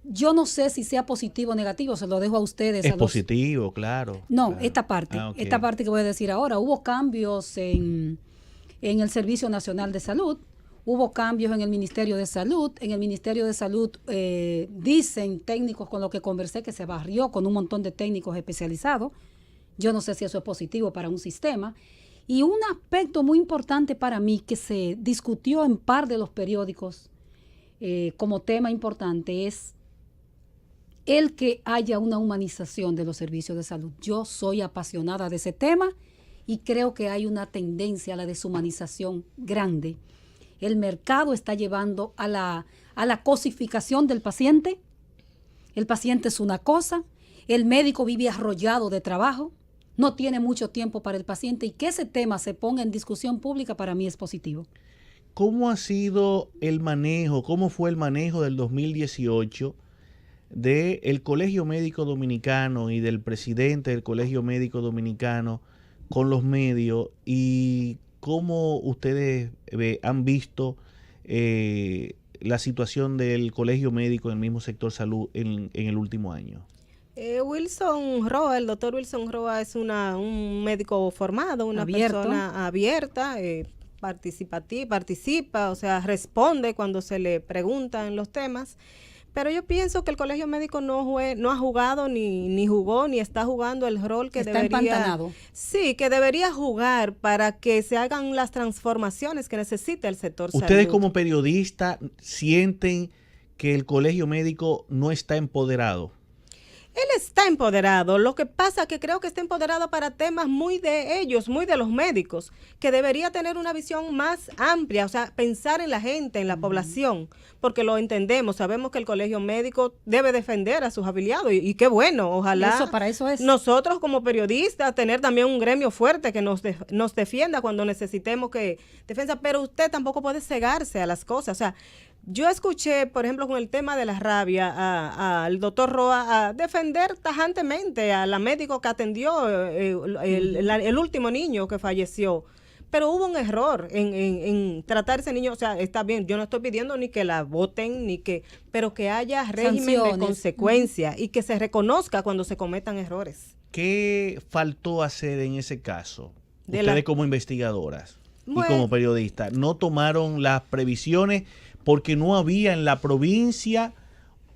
Yo no sé si sea positivo o negativo, se lo dejo a ustedes. Es positivo, claro. No, claro. esta parte, Ah, ok. esta parte que voy a decir ahora. Hubo cambios en el Servicio Nacional de Salud, hubo cambios en el Ministerio de Salud. En el Ministerio de Salud dicen técnicos con los que conversé que se barrió con un montón de técnicos especializados. Yo no sé si eso es positivo para un sistema. Y un aspecto muy importante para mí que se discutió en par de los periódicos como tema importante es el que haya una humanización de los servicios de salud. Yo soy apasionada de ese tema y creo que hay una tendencia a la deshumanización grande. El mercado está llevando a la cosificación del paciente. El paciente es una cosa, el médico vive arrollado de trabajo, no tiene mucho tiempo para el paciente, y que ese tema se ponga en discusión pública para mí es positivo. ¿Cómo ha sido el manejo, cómo fue el manejo del 2018 del Colegio Médico Dominicano y del presidente del Colegio Médico Dominicano con los medios, y cómo ustedes han visto la situación del Colegio Médico en el mismo sector salud en el último año? Wilson Roa, el doctor Wilson Roa es un médico formado, una persona abierta, participa, o sea, responde cuando se le preguntan los temas. Pero yo pienso que el Colegio Médico no ha jugado ni jugó ni está jugando el rol que está empantanado. Sí, que debería jugar para que se hagan las transformaciones que necesita el sector salud. ¿Ustedes como periodistas sienten que el Colegio Médico no está empoderado? Él está empoderado, lo que pasa es que creo que está empoderado para temas muy de ellos, muy de los médicos, que debería tener una visión más amplia, o sea, pensar en la gente, en la población, porque lo entendemos, sabemos que el Colegio Médico debe defender a sus afiliados y qué bueno, ojalá para eso es. Nosotros como periodistas tener también un gremio fuerte que nos defienda cuando necesitemos que defensa, pero usted tampoco puede cegarse a las cosas, o sea, yo escuché, por ejemplo, con el tema de la rabia, al doctor Roa a defender tajantemente a la médico que atendió el último niño que falleció. Pero hubo un error en tratar a ese niño. O sea, está bien, yo no estoy pidiendo ni que la voten, pero que haya régimen de consecuencia y que se reconozca cuando se cometan errores. ¿Qué faltó hacer en ese caso? Ustedes como investigadoras y como periodistas, ¿no tomaron las previsiones porque no había en la provincia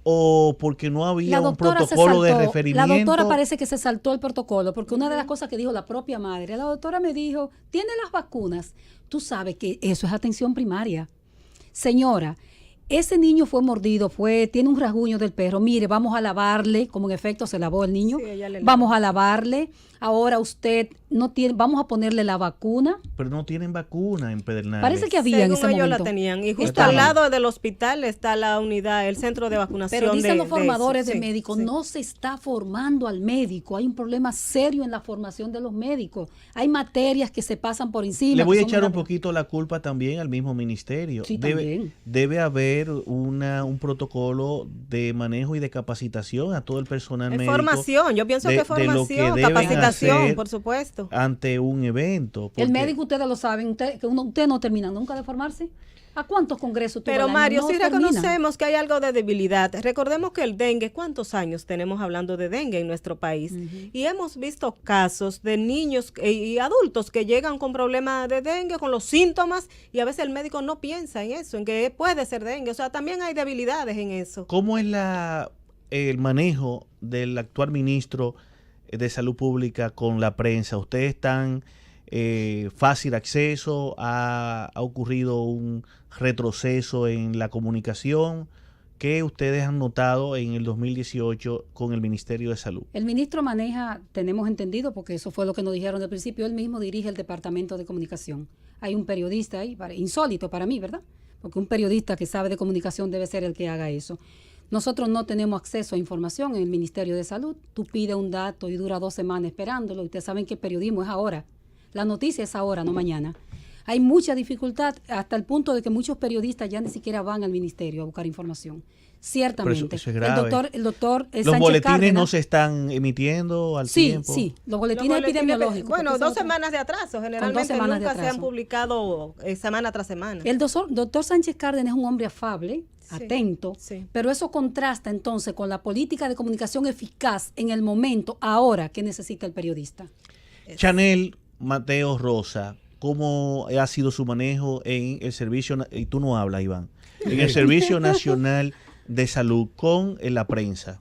o porque no había un protocolo de referimiento? La doctora parece que se saltó el protocolo, porque una de las cosas que dijo la propia madre, la doctora me dijo, ¿tiene las vacunas? Tú sabes que eso es atención primaria. Señora, ese niño fue mordido, tiene un rasguño del perro, mire, vamos a lavarle, como en efecto se lavó el niño, Sí, ella le vamos lavó. a lavarle, ahora usted no tiene, vamos a ponerle la vacuna. Pero no tienen vacuna en Pedernales. Parece que había en Según ese ellos momento. la tenían. Y justo Estaba. al lado del hospital está la unidad, el centro de vacunación. Pero dicen de- los de formadores eso. de Sí, médicos, sí. no se está formando al médico. Hay un problema serio en la formación de los médicos. Hay materias que se pasan por encima. Le voy a que son echar un rápidas. poquito la culpa también al mismo ministerio. Sí, también. Debe haber un protocolo de manejo y de capacitación a todo el personal Es médico. formación, yo pienso de- que de lo que formación, deben capacitación, hacer por supuesto. ante un evento. El porque- médico, ustedes lo saben, usted no termina nunca de formarse. ¿A cuántos congresos tuvo Pero al año? Mario, No sí terminan. reconocemos que hay algo de debilidad. Recordemos que el dengue, ¿cuántos años tenemos hablando de dengue en nuestro país? Y hemos visto casos de niños y adultos que llegan con problemas de dengue, con los síntomas, y a veces el médico no piensa en eso, en que puede ser dengue. O sea, también hay debilidades en eso. ¿Cómo es el manejo del actual ministro de Salud Pública con la prensa? ¿Ustedes están fácil acceso? ¿Ha ocurrido un retroceso en la comunicación? ¿Qué ustedes han notado en el 2018 con el Ministerio de Salud? El ministro maneja, tenemos entendido, porque eso fue lo que nos dijeron al principio, él mismo dirige el Departamento de Comunicación. Hay un periodista ahí, insólito para mí, ¿verdad? Porque un periodista que sabe de comunicación debe ser el que haga eso. Nosotros no tenemos acceso a información en el Ministerio de Salud. Tú pides un dato y dura 2 semanas esperándolo. Y ustedes saben que el periodismo es ahora. La noticia es ahora, no mañana. Hay mucha dificultad hasta el punto de que muchos periodistas ya ni siquiera van al ministerio a buscar información. Ciertamente. Eso es grave. El doctor ¿Los Sánchez boletines Cárdenas, no se están emitiendo al sí, tiempo? sí, los boletines epidemiológicos. Bueno, porque 2 eso- semanas de atraso. Generalmente semanas de nunca se han atraso. publicado semana tras semana. El doctor Sánchez Cárdenas es un hombre afable, Sí, atento, sí. pero eso contrasta entonces con la política de comunicación eficaz en el momento, ahora, que necesita el periodista. Chanel Mateo Rosa, ¿cómo ha sido su manejo en el servicio, y tú no hablas, Iván, en el Servicio Nacional de Salud con la prensa?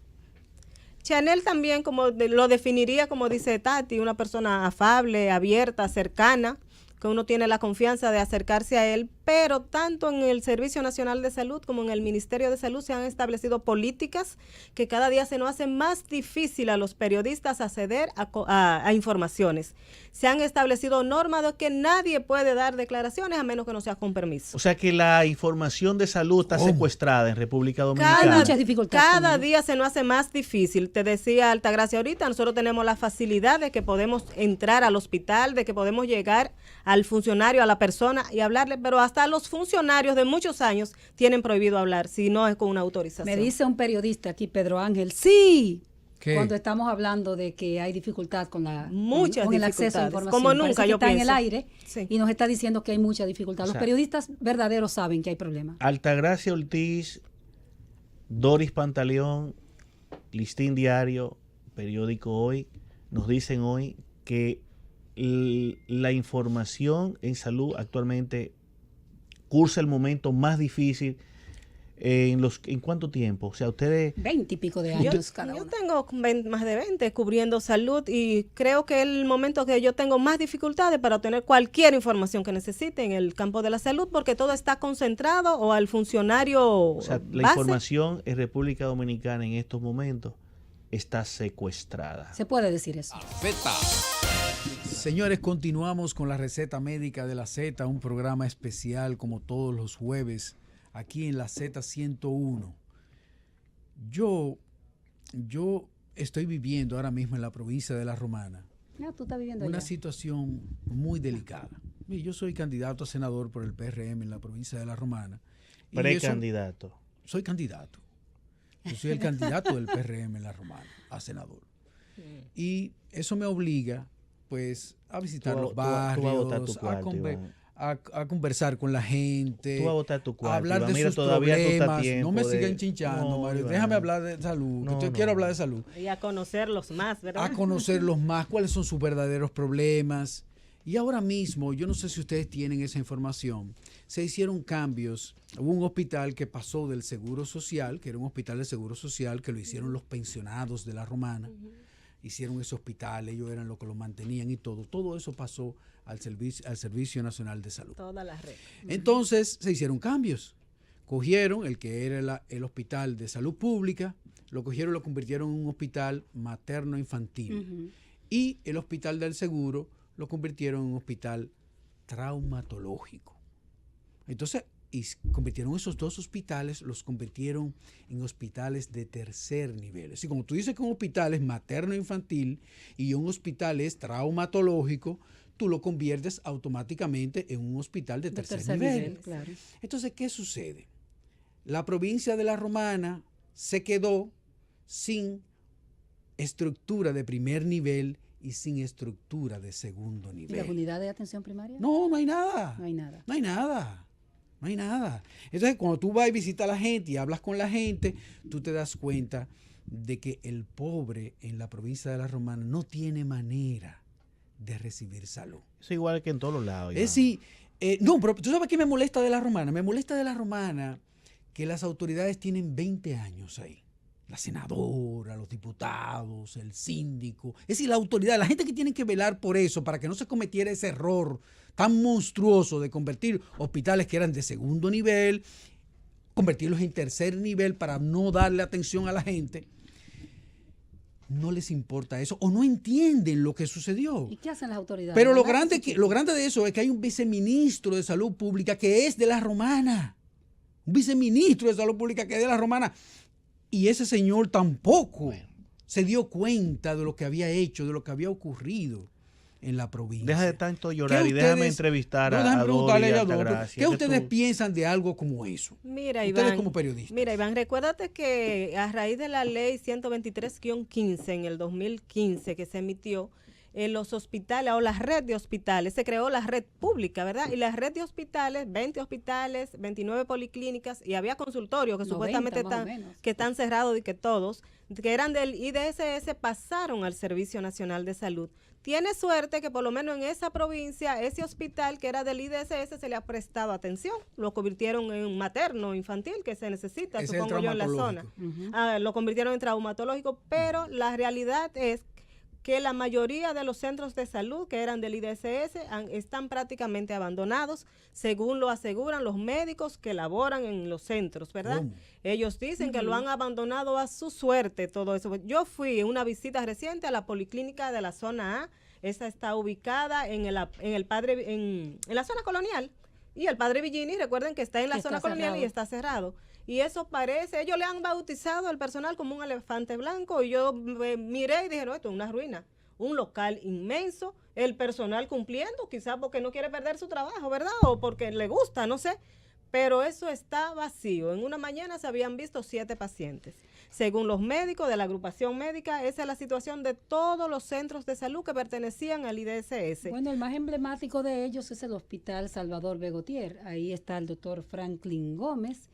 Chanel también lo definiría como dice Tati, una persona afable, abierta, cercana, que uno tiene la confianza de acercarse a él, pero tanto en el Servicio Nacional de Salud como en el Ministerio de Salud se han establecido políticas que cada día se nos hacen más difícil a los periodistas acceder a informaciones. Se han establecido normas de que nadie puede dar declaraciones a menos que no sea con permiso. O sea que la información de salud está secuestrada en República Hay Dominicana. muchas dificultades Cada con ello. día se nos hace más difícil. Te decía Altagracia ahorita, nosotros tenemos la facilidad de que podemos entrar al hospital, de que podemos llegar al funcionario, a la persona y hablarle, pero hasta los funcionarios de muchos años tienen prohibido hablar si no es con una autorización. Me dice un periodista aquí, Pedro Ángel, sí, ¿Qué? cuando estamos hablando de que hay dificultad con Muchas con el acceso a dificultades, información. como Parece nunca, que yo está en el pienso. aire Sí. y nos está diciendo que hay mucha dificultad. O Los sea, periodistas verdaderos saben que hay problemas. Altagracia Ortiz, Doris Pantaleón, Listín Diario, Periódico Hoy, nos dicen hoy que la información en salud actualmente cursa el momento más difícil ¿en cuánto tiempo? O sea, ustedes 20 y pico de Yo, años cada yo uno. tengo más de 20 cubriendo salud y creo que es el momento que yo tengo más dificultades para obtener cualquier información que necesite en el campo de la salud porque todo está concentrado o al funcionario o sea, la base. información en República Dominicana en estos momentos está secuestrada. Se puede decir eso. Z. Señores, continuamos con la receta médica de la Z, un programa especial como todos los jueves aquí en la Z101. Yo estoy viviendo ahora mismo en la provincia de La Romana Ah, tú estás viviendo una allá. situación muy delicada. Mire, yo soy candidato a senador por el PRM en la provincia de La Romana. Y eso- Precandidato. soy candidato. Yo soy el candidato del PRM en La Romana a senador. Y eso me obliga, pues, a visitar Tú los vas a botar barrios, tu cuarto, Iván. a conversar con la gente, Tú vas a botar tu cuarto, a hablar Iván. de Mira, sus todavía tú estás a problemas. tiempo No me de- sigan chinchando, No, Mario. Iván. Déjame hablar de salud. No, que yo no. quiero hablar de salud. Y a conocerlos más, ¿verdad? A conocerlos más, cuáles son sus verdaderos problemas. Y ahora mismo, yo no sé si ustedes tienen esa información, se hicieron cambios. Hubo un hospital que pasó del Seguro Social, que era un hospital de Seguro Social, que lo hicieron los pensionados de La Romana. Hicieron ese hospital, ellos eran los que lo mantenían y todo. Todo eso pasó al Servicio Nacional de Salud. Toda la red. Entonces se hicieron cambios. Cogieron el que era el hospital de salud pública, lo cogieron y lo convirtieron en un hospital materno-infantil. Y el hospital del seguro lo convirtieron en un hospital traumatológico. Entonces, y convirtieron esos dos hospitales, los convirtieron en hospitales de tercer nivel. Así como tú dices que un hospital es materno-infantil y un hospital es traumatológico, tú lo conviertes automáticamente en un hospital de tercer nivel. Claro. Entonces, ¿qué sucede? La provincia de La Romana se quedó sin estructura de primer nivel y sin estructura de segundo ¿Y nivel. las unidades de atención primaria? No hay nada. No hay nada. No hay nada. No hay nada. Entonces, cuando tú vas y visitas a la gente y hablas con la gente, tú te das cuenta de que el pobre en la provincia de La Romana no tiene manera de recibir salud. Es igual que en todos los lados. Es decir, no, pero tú sabes qué me molesta de La Romana. Me molesta de La Romana que las autoridades tienen 20 años ahí. La senadora, los diputados, el síndico. Es decir, la autoridad, la gente que tiene que velar por eso, para que no se cometiera ese error tan monstruoso de convertir hospitales que eran de segundo nivel, convertirlos en tercer nivel para no darle atención a la gente. No les importa eso o no entienden lo que sucedió. ¿Y qué hacen las autoridades? Pero lo grande de eso es que hay un viceministro de Salud Pública que es de La Romana. Un viceministro de Salud Pública que es de La Romana. Y ese señor tampoco se dio cuenta de lo que había hecho, de lo que había ocurrido en la provincia. Deja de tanto llorar y déjame entrevistar a Doris Altagracia. ¿Qué ustedes piensan de algo como eso? Mira, ustedes Iván, como periodistas. Mira, Iván, recuérdate que a raíz de la ley 123-15 en el 2015 que se emitió, en los hospitales o la red de hospitales, se creó la red pública, ¿verdad? Y la red de hospitales, 20 hospitales, 29 policlínicas y había consultorios que 90, supuestamente están cerrados y que todos, que eran del IDSS, pasaron al Servicio Nacional de Salud. Tiene suerte que por lo menos en esa provincia, ese hospital que era del IDSS se le ha prestado atención. Lo convirtieron en materno, infantil, que se necesita, Ese supongo yo, en la zona. Lo convirtieron en traumatológico, pero la realidad es que la mayoría de los centros de salud que eran del IDSS están prácticamente abandonados, según lo aseguran los médicos que laboran en los centros, ¿verdad? ¿Cómo? Ellos dicen que lo han abandonado a su suerte, todo eso. Yo fui en una visita reciente a la policlínica de la zona A, esa está ubicada en la zona colonial, y el Padre Villini, recuerden que está en la zona colonial cerrado. Y está cerrado. Y eso parece, ellos le han bautizado al personal como un elefante blanco, y yo miré y dije, no, esto es una ruina, un local inmenso, el personal cumpliendo, quizás porque no quiere perder su trabajo, ¿verdad? O porque le gusta, no sé, pero eso está vacío. En una mañana se habían visto 7 pacientes. Según los médicos de la agrupación médica, esa es la situación de todos los centros de salud que pertenecían al IDSS. Bueno, el más emblemático de ellos es el Hospital Salvador Begotier. Ahí está el doctor Franklin Gómez,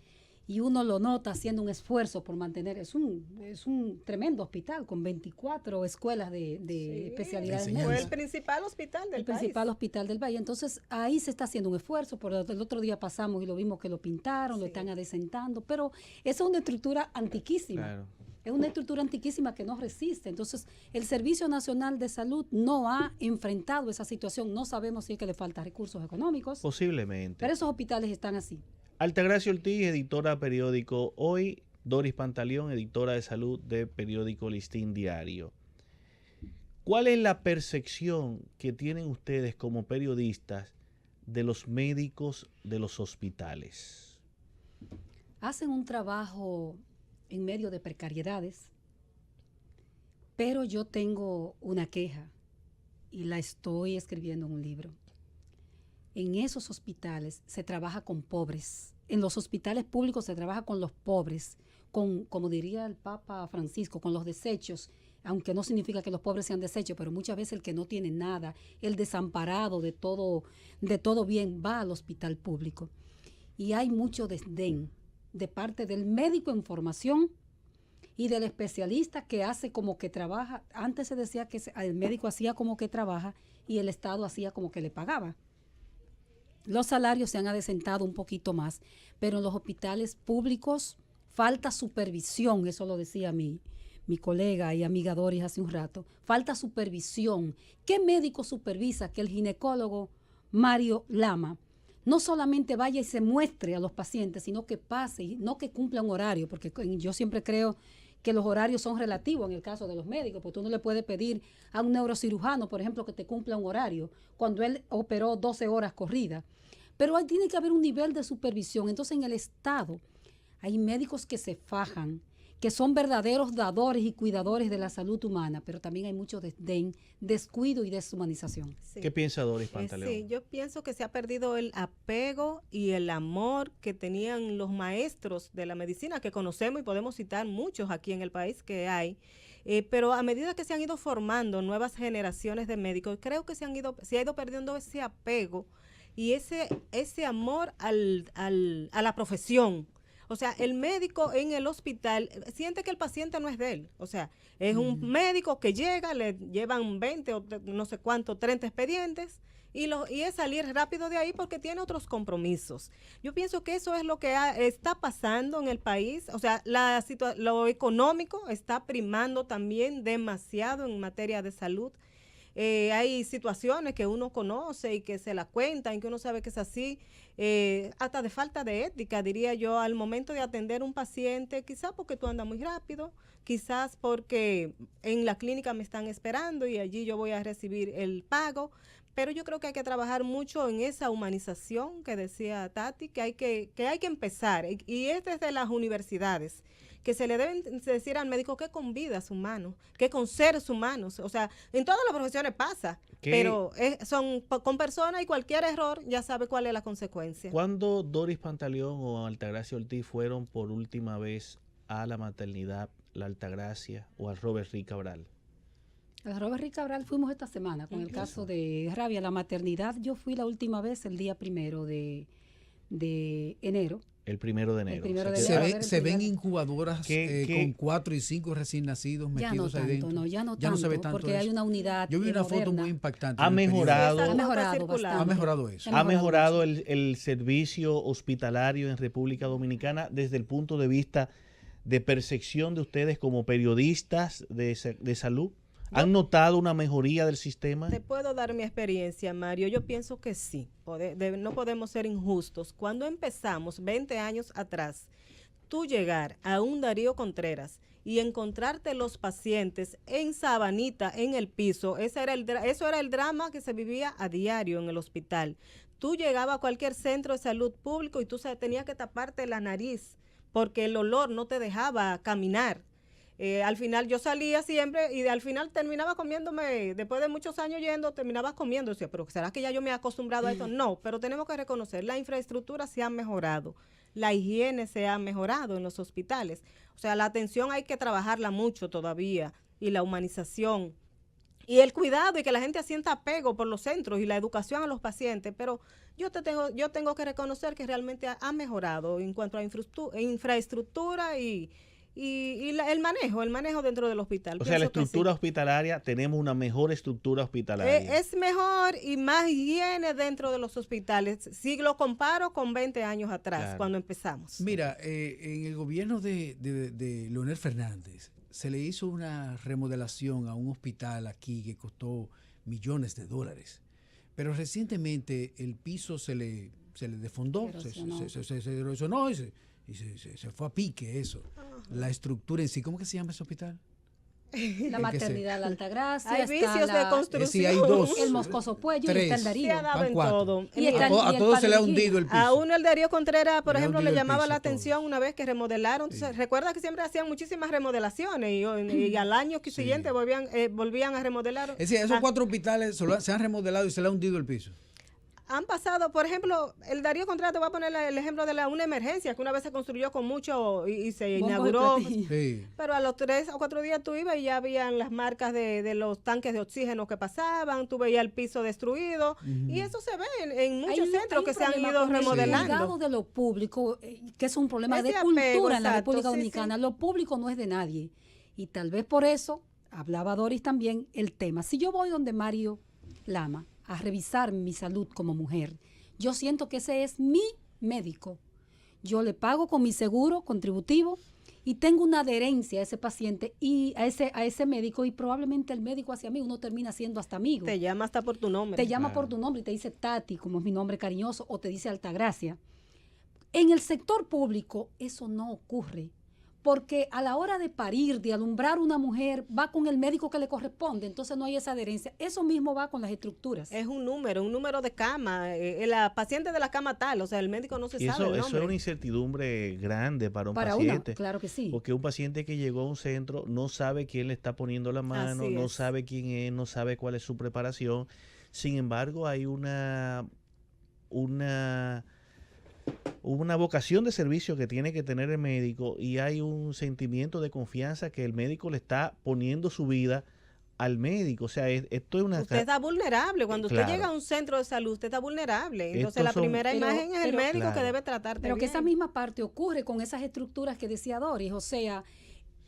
y uno lo nota haciendo un esfuerzo por mantener, es un tremendo hospital con 24 escuelas de especialidades médicas. Fue el principal hospital del país. Principal hospital del país. Entonces, ahí se está haciendo un esfuerzo. Por el otro día pasamos y lo vimos que lo pintaron, lo están adecentando, pero esa es una estructura antiquísima. Claro. Es una estructura antiquísima que no resiste. Entonces, el Servicio Nacional de Salud no ha enfrentado esa situación. No sabemos si es que le falta recursos económicos. Posiblemente. Pero esos hospitales están así. Altagracia Ortiz, editora periódico Hoy. Doris Pantaleón, editora de salud de periódico Listín Diario. ¿Cuál es la percepción que tienen ustedes como periodistas de los médicos de los hospitales? Hacen un trabajo en medio de precariedades, pero yo tengo una queja y la estoy escribiendo en un libro. En esos hospitales se trabaja con pobres. En los hospitales públicos se trabaja con los pobres, con, como diría el Papa Francisco, con los desechos, aunque no significa que los pobres sean desechos, pero muchas veces el que no tiene nada, el desamparado de todo bien, va al hospital público. Y hay mucho desdén de parte del médico en formación y del especialista que hace como que trabaja. Antes se decía que el médico hacía como que trabaja y el Estado hacía como que le pagaba. Los salarios se han adecentado un poquito más, pero en los hospitales públicos falta supervisión, eso lo decía mi colega y amiga Doris hace un rato, falta supervisión. ¿Qué médico supervisa que el ginecólogo Mario Lama no solamente vaya y se muestre a los pacientes, sino que pase, y no que cumpla un horario, porque yo siempre creo que los horarios son relativos en el caso de los médicos, porque tú no le puedes pedir a un neurocirujano, por ejemplo, que te cumpla un horario, cuando él operó 12 horas corridas. Pero ahí tiene que haber un nivel de supervisión. Entonces, en el Estado hay médicos que se fajan, que son verdaderos dadores y cuidadores de la salud humana, pero también hay mucho desdén, descuido y deshumanización. Sí. ¿Qué piensa Doris Pantaleón? Sí, yo pienso que se ha perdido el apego y el amor que tenían los maestros de la medicina, que conocemos y podemos citar muchos aquí en el país que hay, pero a medida que se han ido formando nuevas generaciones de médicos, creo que se ha ido perdiendo ese apego y ese amor a la profesión. O sea, el médico en el hospital siente que el paciente no es de él. O sea, es un médico que llega, le llevan 20 o no sé cuánto, 30 expedientes y es salir rápido de ahí porque tiene otros compromisos. Yo pienso que eso es lo que está pasando en el país. O sea, lo económico está primando también demasiado en materia de salud. Hay situaciones que uno conoce y que se la cuentan y que uno sabe que es así, hasta de falta de ética, diría yo, al momento de atender un paciente, quizás porque tú andas muy rápido, quizás porque en la clínica me están esperando y allí yo voy a recibir el pago, pero yo creo que hay que trabajar mucho en esa humanización que decía Tati, que hay que empezar, y es desde las universidades, que se le deben decir al médico que con vidas humanos, que con seres humanos, o sea, en todas las profesiones pasa, pero son con personas y cualquier error ya sabe cuál es la consecuencia. ¿Cuándo Doris Pantaleón o Altagracia Ortiz fueron por última vez a la maternidad La Altagracia o a Robert Rick Cabral? A Robert Rick Cabral fuimos esta semana con el caso de Rabia. La maternidad, yo fui la última vez el día 1 de enero. El 1 de enero. El primero de O sea, enero. Se ven incubadoras con 4 y 5 recién nacidos metidos ahí dentro. Ya no se ve tanto porque hay una unidad. Yo vi una moderna. foto muy impactante. Ha mejorado. Ha mejorado bastante. Ha mejorado eso. Ha mejorado el servicio hospitalario en República Dominicana desde el punto de vista de percepción de ustedes como periodistas de salud. ¿Han notado una mejoría del sistema? Te puedo dar mi experiencia, Mario. Yo pienso que sí. No podemos ser injustos. Cuando empezamos 20 años atrás, tú llegar a un Darío Contreras y encontrarte los pacientes en sabanita, en el piso, eso era el drama que se vivía a diario en el hospital. Tú llegabas a cualquier centro de salud público y tú tenías que taparte la nariz porque el olor no te dejaba caminar. Al final yo salía siempre y al final terminaba comiéndome, después de muchos años yendo, terminaba comiendo. Decía, pero ¿será que ya yo me he acostumbrado a esto? No, pero tenemos que reconocer, la infraestructura se ha mejorado, la higiene se ha mejorado en los hospitales. O sea, la atención hay que trabajarla mucho todavía y la humanización y el cuidado y que la gente sienta apego por los centros y la educación a los pacientes, pero yo tengo que reconocer que realmente ha mejorado en cuanto a infraestructura y el manejo dentro del hospital. O sea, la Pienso que estructura sí. hospitalaria, tenemos una mejor estructura hospitalaria. Es mejor y más higiene dentro de los hospitales. Si lo comparo con 20 años atrás, Claro. cuando empezamos. Mira, en el gobierno de Leonel Fernández se le hizo una remodelación a un hospital aquí que costó millones de dólares. Pero recientemente el piso se le desfondó, se erosionó y se fue a pique eso. La estructura en sí, ¿cómo que se llama ese hospital? La maternidad, la Altagracia. Hay está vicios de construcción. Sí, hay dos. El Moscoso Puello y Tres. está el Se Darío. ha dado en 4. todo. Y está A el todos se le ha Padre hundido el piso. A uno el Darío Contreras, por Le ha ejemplo, hundido le el llamaba piso la a todos. atención una vez que remodelaron. Entonces, recuerda que siempre hacían muchísimas remodelaciones y al año siguiente volvían a remodelar. Es decir, esos 4 hospitales se han remodelado y se le ha hundido el piso. Han pasado, por ejemplo, el Darío Contreras, te voy a poner el ejemplo de una emergencia que una vez se construyó con mucho y se Bombos y inauguró. platillos. Sí. Pero a los 3 o 4 días tú ibas y ya habían las marcas de los tanques de oxígeno que pasaban, tú veías el piso destruido y eso se ve en muchos centros que se han ido El remodelando. cuidado de lo público, que es un problema Ese de apego, cultura en la exacto, República sí, Dominicana. sí. Lo público no es de nadie. Y tal vez por eso, hablaba Doris también, el tema. Si yo voy donde Mario Lama a revisar mi salud como mujer, yo siento que ese es mi médico. Yo le pago con mi seguro contributivo y tengo una adherencia a ese paciente y a ese médico, y probablemente el médico hacia mí uno termina siendo hasta amigo. Te llama hasta por tu nombre. Te llama por tu nombre y te dice Tati, como es mi nombre cariñoso, o te dice Altagracia. En el sector público eso no ocurre, porque a la hora de parir, de alumbrar una mujer, va con el médico que le corresponde, entonces no hay esa adherencia. Eso mismo va con las estructuras. Es un número de cama, la paciente de la cama tal, o sea, el médico no se Y sabe el eso nombre. es una incertidumbre grande para un Para paciente. uno, claro que sí. Porque un paciente que llegó a un centro no sabe quién le está poniendo la mano, Así no es. sabe quién es, no sabe cuál es su preparación. Sin embargo, hay una vocación de servicio que tiene que tener el médico, y hay un sentimiento de confianza que el médico le está poniendo su vida al médico. O sea, esto es una... Usted está vulnerable. Cuando usted Claro. llega a un centro de salud, usted está vulnerable. Entonces, Estos la son- primera Pero- imagen es el pero- médico Claro. que debe tratarte Pero que bien. esa misma parte ocurre con esas estructuras que decía Doris. O sea,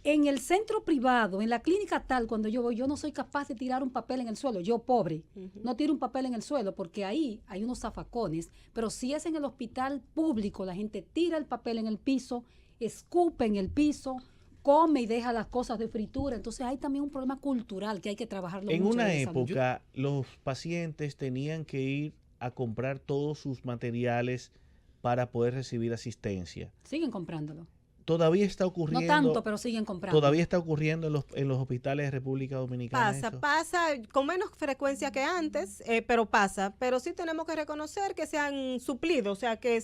en el centro privado, en la clínica tal, cuando yo voy, yo no soy capaz de tirar un papel en el suelo. Yo, pobre, no tiro un papel en el suelo porque ahí hay unos zafacones. Pero si es en el hospital público, la gente tira el papel en el piso, escupe en el piso, come y deja las cosas de fritura. Entonces hay también un problema cultural que hay que trabajarlo En mucho una en la salud. época, los pacientes tenían que ir a comprar todos sus materiales para poder recibir asistencia. Siguen comprándolo. Todavía está No ocurriendo. tanto, pero siguen comprando. Todavía está ocurriendo en los hospitales de República Dominicana. eso. Pasa con menos frecuencia que antes, pero pasa. Pero sí tenemos que reconocer que se han suplido, o sea, que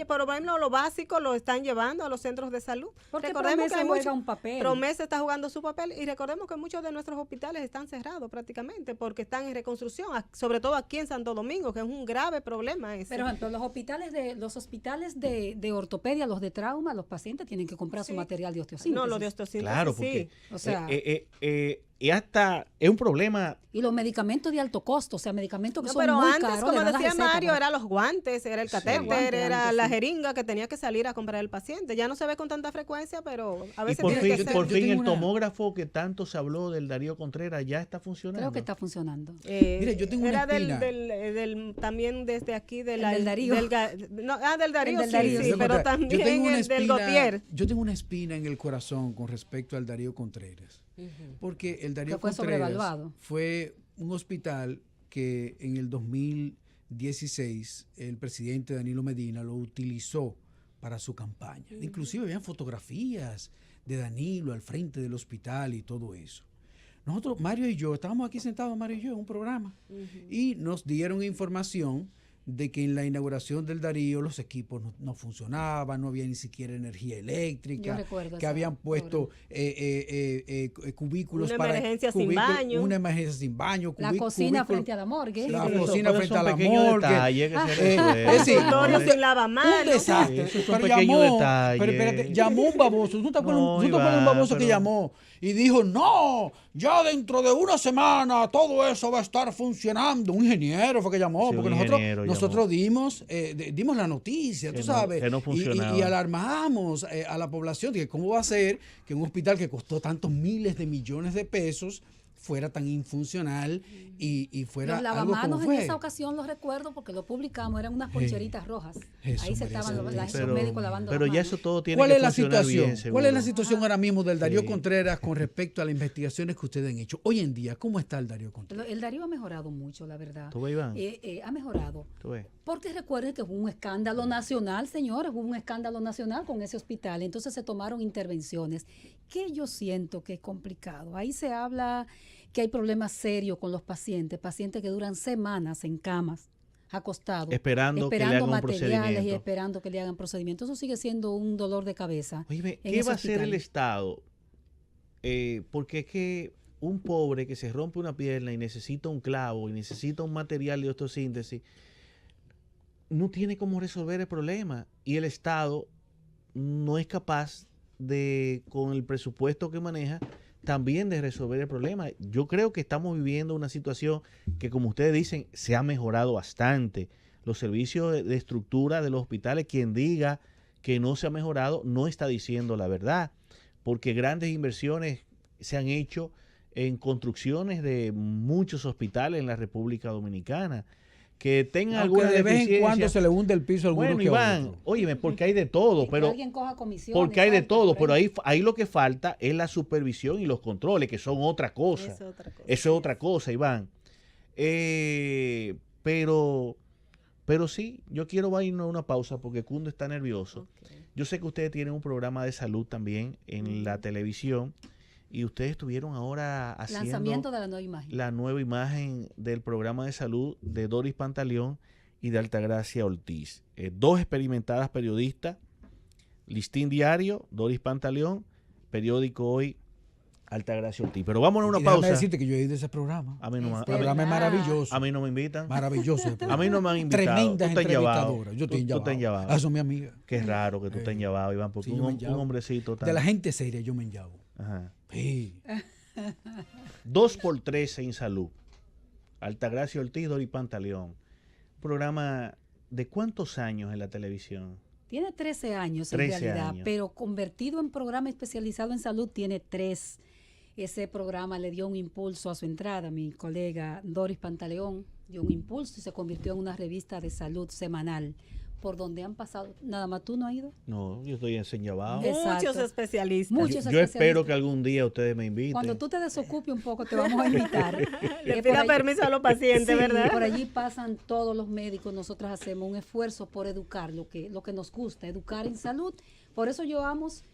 por ejemplo, lo básico lo están llevando a los centros de salud. Porque Recordemos Promesa que hay juega mucho- un papel. Promesa está jugando su papel, y recordemos que muchos de nuestros hospitales están cerrados prácticamente porque están en reconstrucción, sobre todo aquí en Santo Domingo, que es un grave problema ese. Pero, por ejemplo, los hospitales de ortopedia, los de trauma, los pacientes tienen que comprar su Sí. material de osteosíntesis. No, lo de osteosíntesis Claro, sí. porque O sea, y hasta es un problema. y los medicamentos de alto costo, o sea, medicamentos que No, son pero muy antes, caros. como le dan la decía receta, Mario, ¿no? eran los guantes, era el Sí. catéter, Guantes era antes, la sí. jeringa que tenía que salir a comprar el paciente. Ya no se ve con tanta frecuencia, pero a Y veces por tiene fin, que ser. por yo fin tengo el una- tomógrafo que tanto se habló del Darío Contreras ya está funcionando. Creo que está funcionando. Mire, yo tengo una era espina. también desde aquí de El la, del Darío. del Darío, del sí, Darío, sí, Yo pero tengo también una el del espina- Gautier. Yo tengo una espina en el corazón con respecto al Darío Contreras. Porque el Darío Que fue Contreras sobrevaluado. fue un hospital que en el 2016 el presidente Danilo Medina lo utilizó para su campaña. Inclusive habían fotografías de Danilo al frente del hospital y todo eso. Nosotros, Mario y yo, estábamos aquí sentados, Mario y yo, en un programa, y nos dieron información de que en la inauguración del Darío los equipos no funcionaban, no había ni siquiera energía Yo eléctrica, recuerdo que ese habían puesto cubículos Una para... emergencia sin baño. Una emergencia sin baño. La cocina frente a la morgue. La Pero cocina pero frente son a la pequeños morgue. detalles que se Es resuelven, decir, Consultorio ¿no? sin lavamanos. Un desastre. Sí, esos son Pero pequeños llamó, detalles. pero espérate, llamó un baboso. ¿Tú te acuerdas, No, ¿tú te acuerdas de un Iván, baboso que pero- llamó y dijo, no, ya dentro de una semana todo eso va a estar funcionando? Un ingeniero fue que llamó, Sí, porque un ingeniero nosotros dimos la noticia, Que tú no- sabes, que no y funcionaba. alarmamos a la población de que cómo va a ser que un hospital que costó tantos miles de millones de pesos fuera tan infuncional y fuera Los algo como lavamanos en fue. esa ocasión los recuerdo porque lo publicamos, eran unas poncheritas rojas. Eso, Ahí se María estaban Santísima. los Pero, médicos lavando pero las ya manos. eso todo tiene ¿Cuál que es la funcionar situación? bien, ¿Cuál es la seguro. situación ahora mismo del Darío Sí. Contreras con respecto a las investigaciones que ustedes han hecho? Hoy en día, ¿cómo está el Darío Contreras? El Darío ha mejorado mucho, la verdad. ¿Tú ves, Iván? Ha mejorado. ¿Tú ves? Porque recuerden que hubo un escándalo nacional, señores, hubo un escándalo nacional con ese hospital. Entonces se tomaron intervenciones que yo siento que es complicado. Ahí se habla que hay problemas serios con los pacientes que duran semanas en camas, acostados, Esperando que le hagan un materiales y procedimiento. esperando que le hagan procedimientos. Eso sigue siendo un dolor de cabeza. Oye, en ¿qué ese va a hacer el hospital. Estado? Porque es que un pobre que se rompe una pierna y necesita un clavo y necesita un material de osteosíntesis, no tiene cómo resolver el problema. Y el Estado no es capaz de, con el presupuesto que maneja, también de resolver el problema. Yo creo que estamos viviendo una situación que, como ustedes dicen, se ha mejorado bastante. Los servicios de estructura de los hospitales, quien diga que no se ha mejorado, no está diciendo la verdad, porque grandes inversiones se han hecho en construcciones de muchos hospitales en la República Dominicana. que tengan Aunque alguna de vez en cuando deficiencia. se le hunde el piso a alguno Bueno, que Iván, otro. óyeme, porque hay de todo, Que pero alguien coja comisiones, porque hay de falta todo, por pero ahí lo que falta es la supervisión y los controles, que son otra cosa. Eso es otra cosa. Eso es otra cosa, Iván. Pero sí, yo quiero irnos a una pausa porque Cundo está nervioso. Ok. Yo sé que ustedes tienen un programa de salud también en la televisión y ustedes estuvieron ahora haciendo Lanzamiento de la nueva imagen. la nueva imagen del programa de salud de Doris Pantaleón y de Altagracia Ortiz. Dos experimentadas periodistas, Listín Diario, Doris Pantaleón, Periódico Hoy, Altagracia Ortiz. Pero vámonos a una Y déjame pausa. decirte que yo he ido a ese programa. A mí no, El me- programa es maravilloso. a mí no me invitan. Maravilloso. ese A programa. mí no me han invitado. Tremendas Tú te has llevado. entrevistadoras. Yo estoy Tú te has enllabado. llevado. Son mi amiga. Qué raro que tú te has llevado, Iván, porque Sí, yo me un enllavo. hombrecito tan... De la gente seria yo me enllavo. Ajá. Sí. 2x3 en salud. Altagracia Ortiz, Doris Pantaleón. Programa de ¿cuántos años en la televisión? Tiene 13 años en 13 realidad, años. pero convertido en programa especializado en salud tiene 3. Ese programa le dio un impulso a su entrada. Mi colega Doris Pantaleón dio un impulso y se convirtió en una revista de salud semanal por donde han pasado. Nada más, ¿tú no has ido? No, yo estoy enseñado. Exacto. Muchos especialistas. Muchos Yo espero especialistas. que algún día ustedes me inviten. Cuando tú te desocupes un poco te vamos a invitar. Le por pida ahí- permiso a los pacientes, Sí, ¿verdad? por allí pasan todos los médicos. Nosotros hacemos un esfuerzo por educar, lo que nos gusta, educar en salud. Por eso llevamos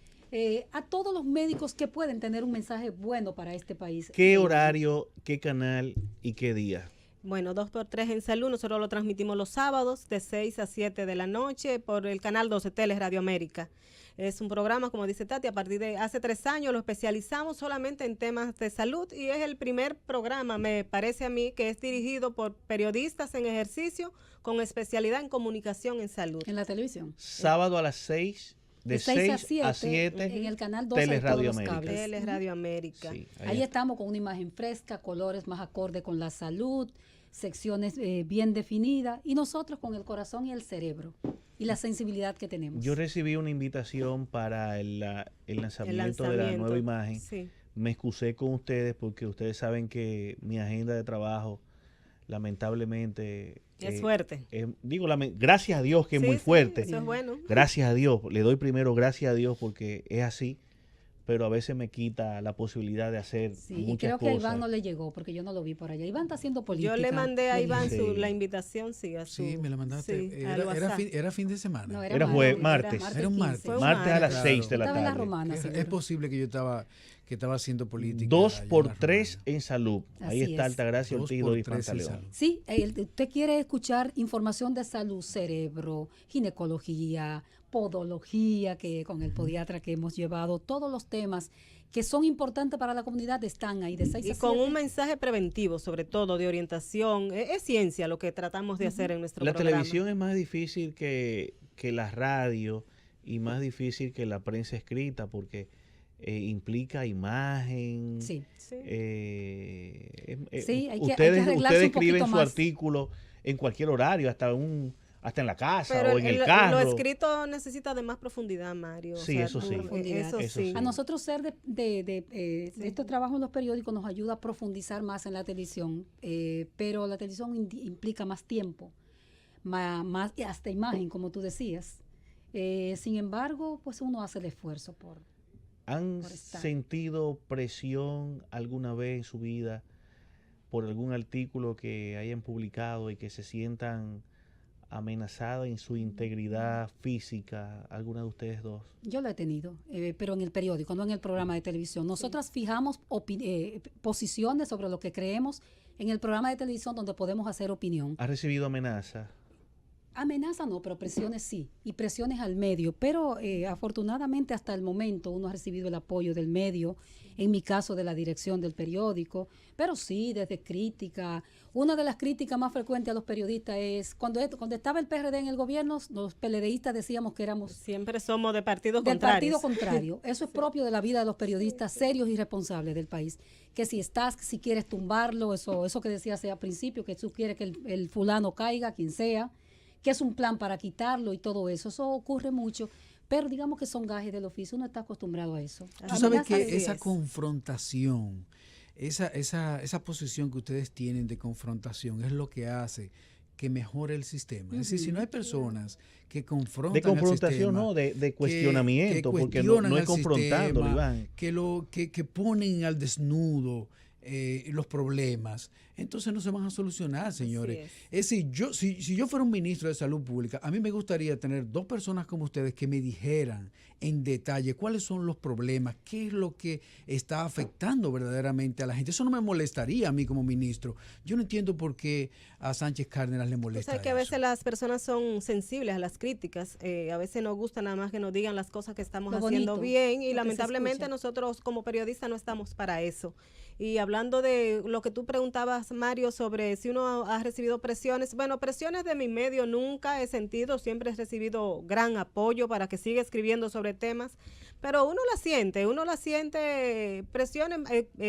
a todos los médicos que pueden tener un mensaje bueno para este país. ¿Qué horario, qué canal y qué día? Bueno, 2x3 en salud, nosotros lo transmitimos los sábados de 6 a 7 de la noche por el canal 12 Tele Radio América. Es un programa, como dice Tati, a partir de hace 3 años lo especializamos solamente en temas de salud y es el primer programa, me parece a mí, que es dirigido por periodistas en ejercicio con especialidad en comunicación en salud. En la televisión. Sábado a las 6, de 6 a 7, en el canal 12 Tele de todos Radio los América. cables. Tele Radio América. Sí, Ahí estamos con una imagen fresca, colores más acorde con la salud, secciones bien definidas y nosotros con el corazón y el cerebro y la sensibilidad que tenemos. Yo recibí una invitación para el lanzamiento de la nueva imagen. Sí. Me excusé con ustedes porque ustedes saben que mi agenda de trabajo lamentablemente Es fuerte. gracias a Dios que es Sí, muy sí, fuerte. eso es bueno. Gracias a Dios, le doy primero gracias a Dios porque es así, pero a veces me quita la posibilidad de hacer Sí, y muchas creo que a cosas. Iván no le llegó porque yo no lo vi por allá. Iván está haciendo política. Yo le mandé a Iván Sí. la invitación, sí, a su... Sí, me la mandaste. sí, al Era WhatsApp. fin de semana. No, Era martes. Era un 15. martes. Fue un Martes a las Claro. 6 de la Estaba en la tarde. romana. Es seguro. posible que yo estaba haciendo política. 2x3 en salud. Ahí Así está es. Altagracia Ortiz y Doris Pantaleón. Sí, usted quiere escuchar información de salud, cerebro, ginecología, podología, que con el podiatra que hemos llevado, todos los temas que son importantes para la comunidad están ahí de 6 Y a 7. con un mensaje preventivo, sobre todo, de orientación. Es ciencia lo que tratamos de hacer en nuestro La programa. televisión es más difícil que la radio y más difícil que la prensa escrita porque implica imagen. Sí. Sí. Sí, hay que ustedes arreglarse un escriben poquito su más. artículo en cualquier horario, hasta en la casa Pero o en el carro. lo escrito necesita de más profundidad, Mario. Sí, eso sí. Profundidad. Eso sí. Sí. A nosotros ser de este trabajo en los periódicos nos ayuda a profundizar más en la televisión, pero la televisión implica más tiempo, más hasta imagen, como tú decías. Sin embargo, pues uno hace el esfuerzo por... ¿Han por estar. sentido presión alguna vez en su vida por algún artículo que hayan publicado y que se sientan amenazadas en su integridad física, alguna de ustedes dos? Yo lo he tenido, pero en el periódico, no en el programa de televisión. Nosotras fijamos posiciones sobre lo que creemos en el programa de televisión donde podemos hacer opinión. ¿Ha recibido amenazas? Amenaza no, pero presiones sí, y presiones al medio. Pero afortunadamente hasta el momento uno ha recibido el apoyo del medio, en mi caso de la dirección del periódico, pero sí, desde crítica. Una de las críticas más frecuentes a los periodistas es, cuando estaba el PRD en el gobierno, los PLDistas decíamos que éramos Siempre somos de partidos del contrarios. partido contrario. Eso es propio de la vida de los periodistas serios y responsables del país. Que si quieres tumbarlo, eso que decías al principio, que tú quieres que el fulano caiga, quien sea, que es un plan para quitarlo y todo eso. Eso ocurre mucho, pero digamos que son gajes del oficio, uno está acostumbrado a eso. Tú sabes Amenazas, que sí esa es. confrontación, esa posición que ustedes tienen de confrontación es lo que hace que mejore el sistema. Es decir, si no hay personas que confrontan de confrontación, el sistema, no, de cuestionamiento, que porque no es el confrontándolo, sistema, Iván. que ponen al desnudo los problemas, entonces no se van a solucionar, señores. Es decir, si yo fuera un ministro de Salud Pública, a mí me gustaría tener 2 personas como ustedes que me dijeran en detalle cuáles son los problemas, qué es lo que está afectando verdaderamente a la gente. Eso no me molestaría a mí como ministro. Yo no entiendo por qué a Sánchez Cárdenas le molesta. O sea, que a veces las personas son sensibles a las críticas, a veces nos gusta nada más que nos digan las cosas que estamos haciendo bien, y lamentablemente nosotros como periodistas no estamos para eso. Y hablando de lo que tú preguntabas, Mario, sobre si uno ha recibido presiones, bueno, presiones de mi medio nunca he sentido, siempre he recibido gran apoyo para que siga escribiendo sobre temas, pero uno la siente, presiones,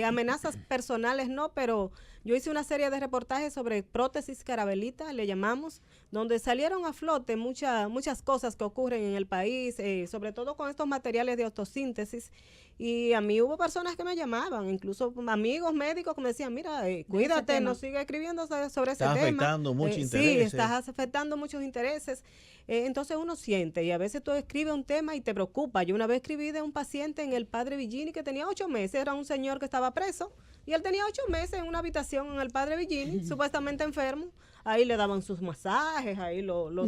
amenazas personales no, pero yo hice una serie de reportajes sobre prótesis carabelita, le llamamos, donde salieron a flote muchas cosas que ocurren en el país, sobre todo con estos materiales de autosíntesis. Y a mí hubo personas que me llamaban, incluso amigos médicos que me decían, mira, cuídate, no sigue escribiendo sobre ese tema. Está afectando muchos intereses. Sí, estás afectando muchos intereses. Entonces uno siente, y a veces tú escribes un tema y te preocupa. Yo una vez escribí de un paciente en el Padre Villini que tenía 8 meses, era un señor que estaba preso, y él tenía 8 meses en una habitación en el Padre Villini, supuestamente enfermo. Ahí le daban sus masajes, ahí lo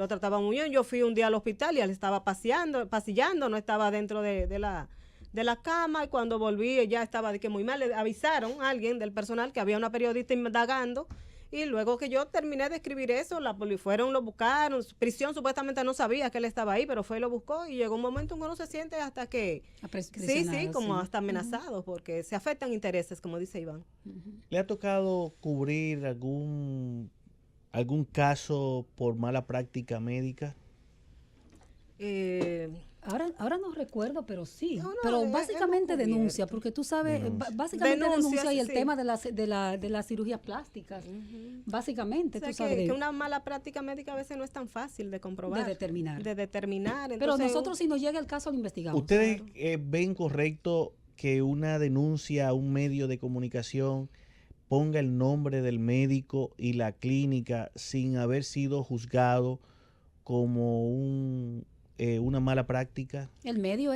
trataban muy bien. Yo fui un día al hospital y él estaba pasillando, no estaba dentro de la cama, y cuando volví ya estaba de que muy mal. Le avisaron a alguien del personal que había una periodista indagando, y luego que yo terminé de escribir eso, lo buscaron, prisión supuestamente no sabía que él estaba ahí, pero fue y lo buscó, y llegó un momento en que uno se siente hasta que como hasta amenazado, porque se afectan intereses, como dice Iván. ¿Le ha tocado cubrir algún caso por mala práctica médica? Ahora no recuerdo, pero sí. Pero básicamente denuncia, porque tú sabes, básicamente denuncia y el tema de las cirugías plásticas. Básicamente, o sea, tú sabes. Que una mala práctica médica a veces no es tan fácil de comprobar. De determinar. Entonces, pero nosotros, si nos llega el caso, lo investigamos. ¿Ustedes ven correcto que una denuncia a un medio de comunicación ponga el nombre del médico y la clínica sin haber sido juzgado como una mala práctica? El medio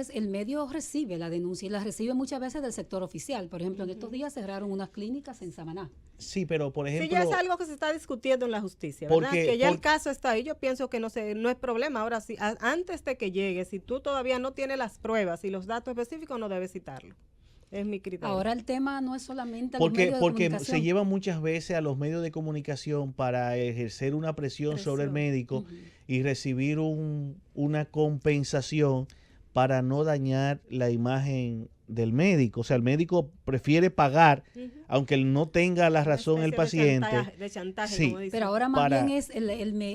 recibe la denuncia, y la recibe muchas veces del sector oficial. Por ejemplo, en estos días cerraron unas clínicas en Samaná. Sí, pero por ejemplo... Sí, ya es algo que se está discutiendo en la justicia, ¿verdad? Que ya el caso está ahí. Yo pienso que no es problema. Ahora sí, antes de que llegue, si tú todavía no tienes las pruebas y los datos específicos, no debes citarlo. Es mi criterio. Ahora el tema no es solamente los medios de comunicación. Porque se lleva muchas veces a los medios de comunicación para ejercer una presión sobre el médico y recibir una compensación para no dañar la imagen del médico. O sea, el médico prefiere pagar, aunque él no tenga la razón el paciente. De chantaje, sí, como dicen. Pero ahora más bien es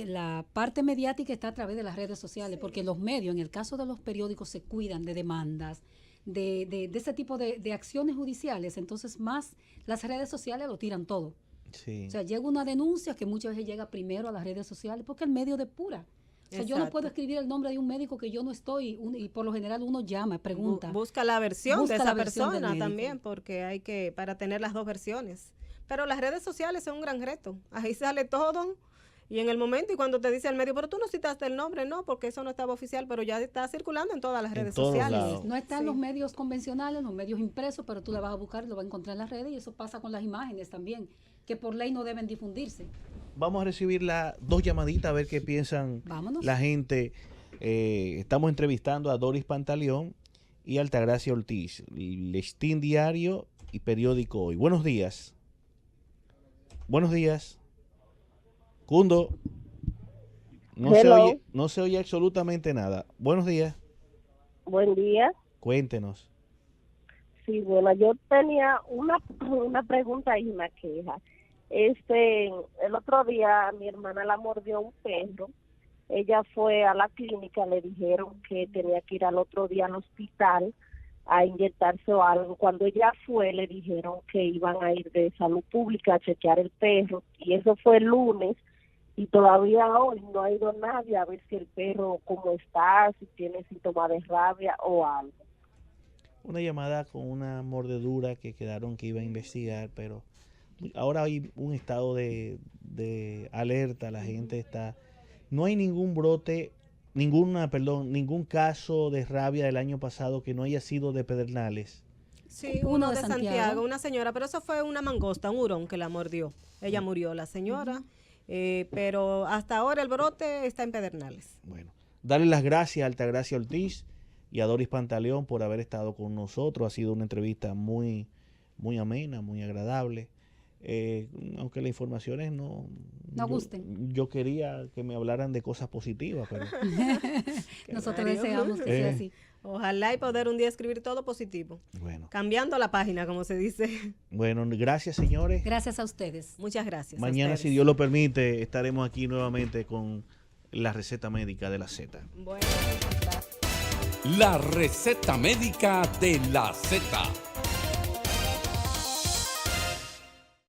la parte mediática está a través de las redes sociales, porque los medios, en el caso de los periódicos, se cuidan de demandas, de ese tipo de acciones judiciales. Entonces más las redes sociales lo tiran todo. Sí. O sea, llega una denuncia que muchas veces llega primero a las redes sociales porque el medio depura. O sea, yo no puedo escribir el nombre de un médico que yo no estoy, y por lo general uno llama, pregunta. Busca la versión de esa persona también, porque hay que, para tener las dos versiones. Pero las redes sociales son un gran reto. Ahí sale todo. Y en el momento, y cuando te dice el medio, pero tú no citaste el nombre, no, porque eso no estaba oficial, pero ya está circulando en todas las redes sociales. Lados. No está en los medios convencionales, los medios impresos, pero tú le vas a buscar y lo vas a encontrar en las redes, y eso pasa con las imágenes también, que por ley no deben difundirse. Vamos a recibir las 2 llamaditas a ver qué piensan la gente. Estamos entrevistando a Doris Pantaleón y Altagracia Ortiz, Listín Diario y Periódico Hoy. Buenos días. Buenos días. Cundo, no se oye absolutamente nada. Buenos días. Buen día. Cuéntenos. Sí, bueno, yo tenía una pregunta y una queja. El otro día a mi hermana la mordió un perro. Ella fue a la clínica, le dijeron que tenía que ir al otro día al hospital a inyectarse o algo. Cuando ella fue, le dijeron que iban a ir de salud pública a chequear el perro, y eso fue el lunes, y todavía hoy no ha ido nadie a ver si el perro cómo está, si tiene síntomas de rabia o algo. Una llamada con una mordedura que quedaron que iba a investigar, pero ahora hay un estado de alerta, la gente está, no hay ningún brote, ningún caso de rabia del año pasado que no haya sido de Pedernales. Sí, Uno uno de de Santiago. Santiago, una señora, pero eso fue una mangosta, un hurón que la mordió. Ella murió, la señora, pero hasta ahora el brote está en Pedernales. Bueno, darle las gracias a Altagracia Ortiz y a Doris Pantaleón por haber estado con nosotros. Ha sido una entrevista muy, muy amena, muy agradable. Aunque las informaciones no gusten. Yo quería que me hablaran de cosas positivas, pero Nosotros Mario. deseamos que sea así. Ojalá y poder un día escribir todo positivo. bueno, Cambiando la página, como se dice. bueno, gracias señores. Gracias a ustedes. Muchas gracias. a Mañana, ustedes. si Dios lo permite, estaremos aquí nuevamente con la receta médica de la Z. Bueno, gracias. La receta médica de la Z.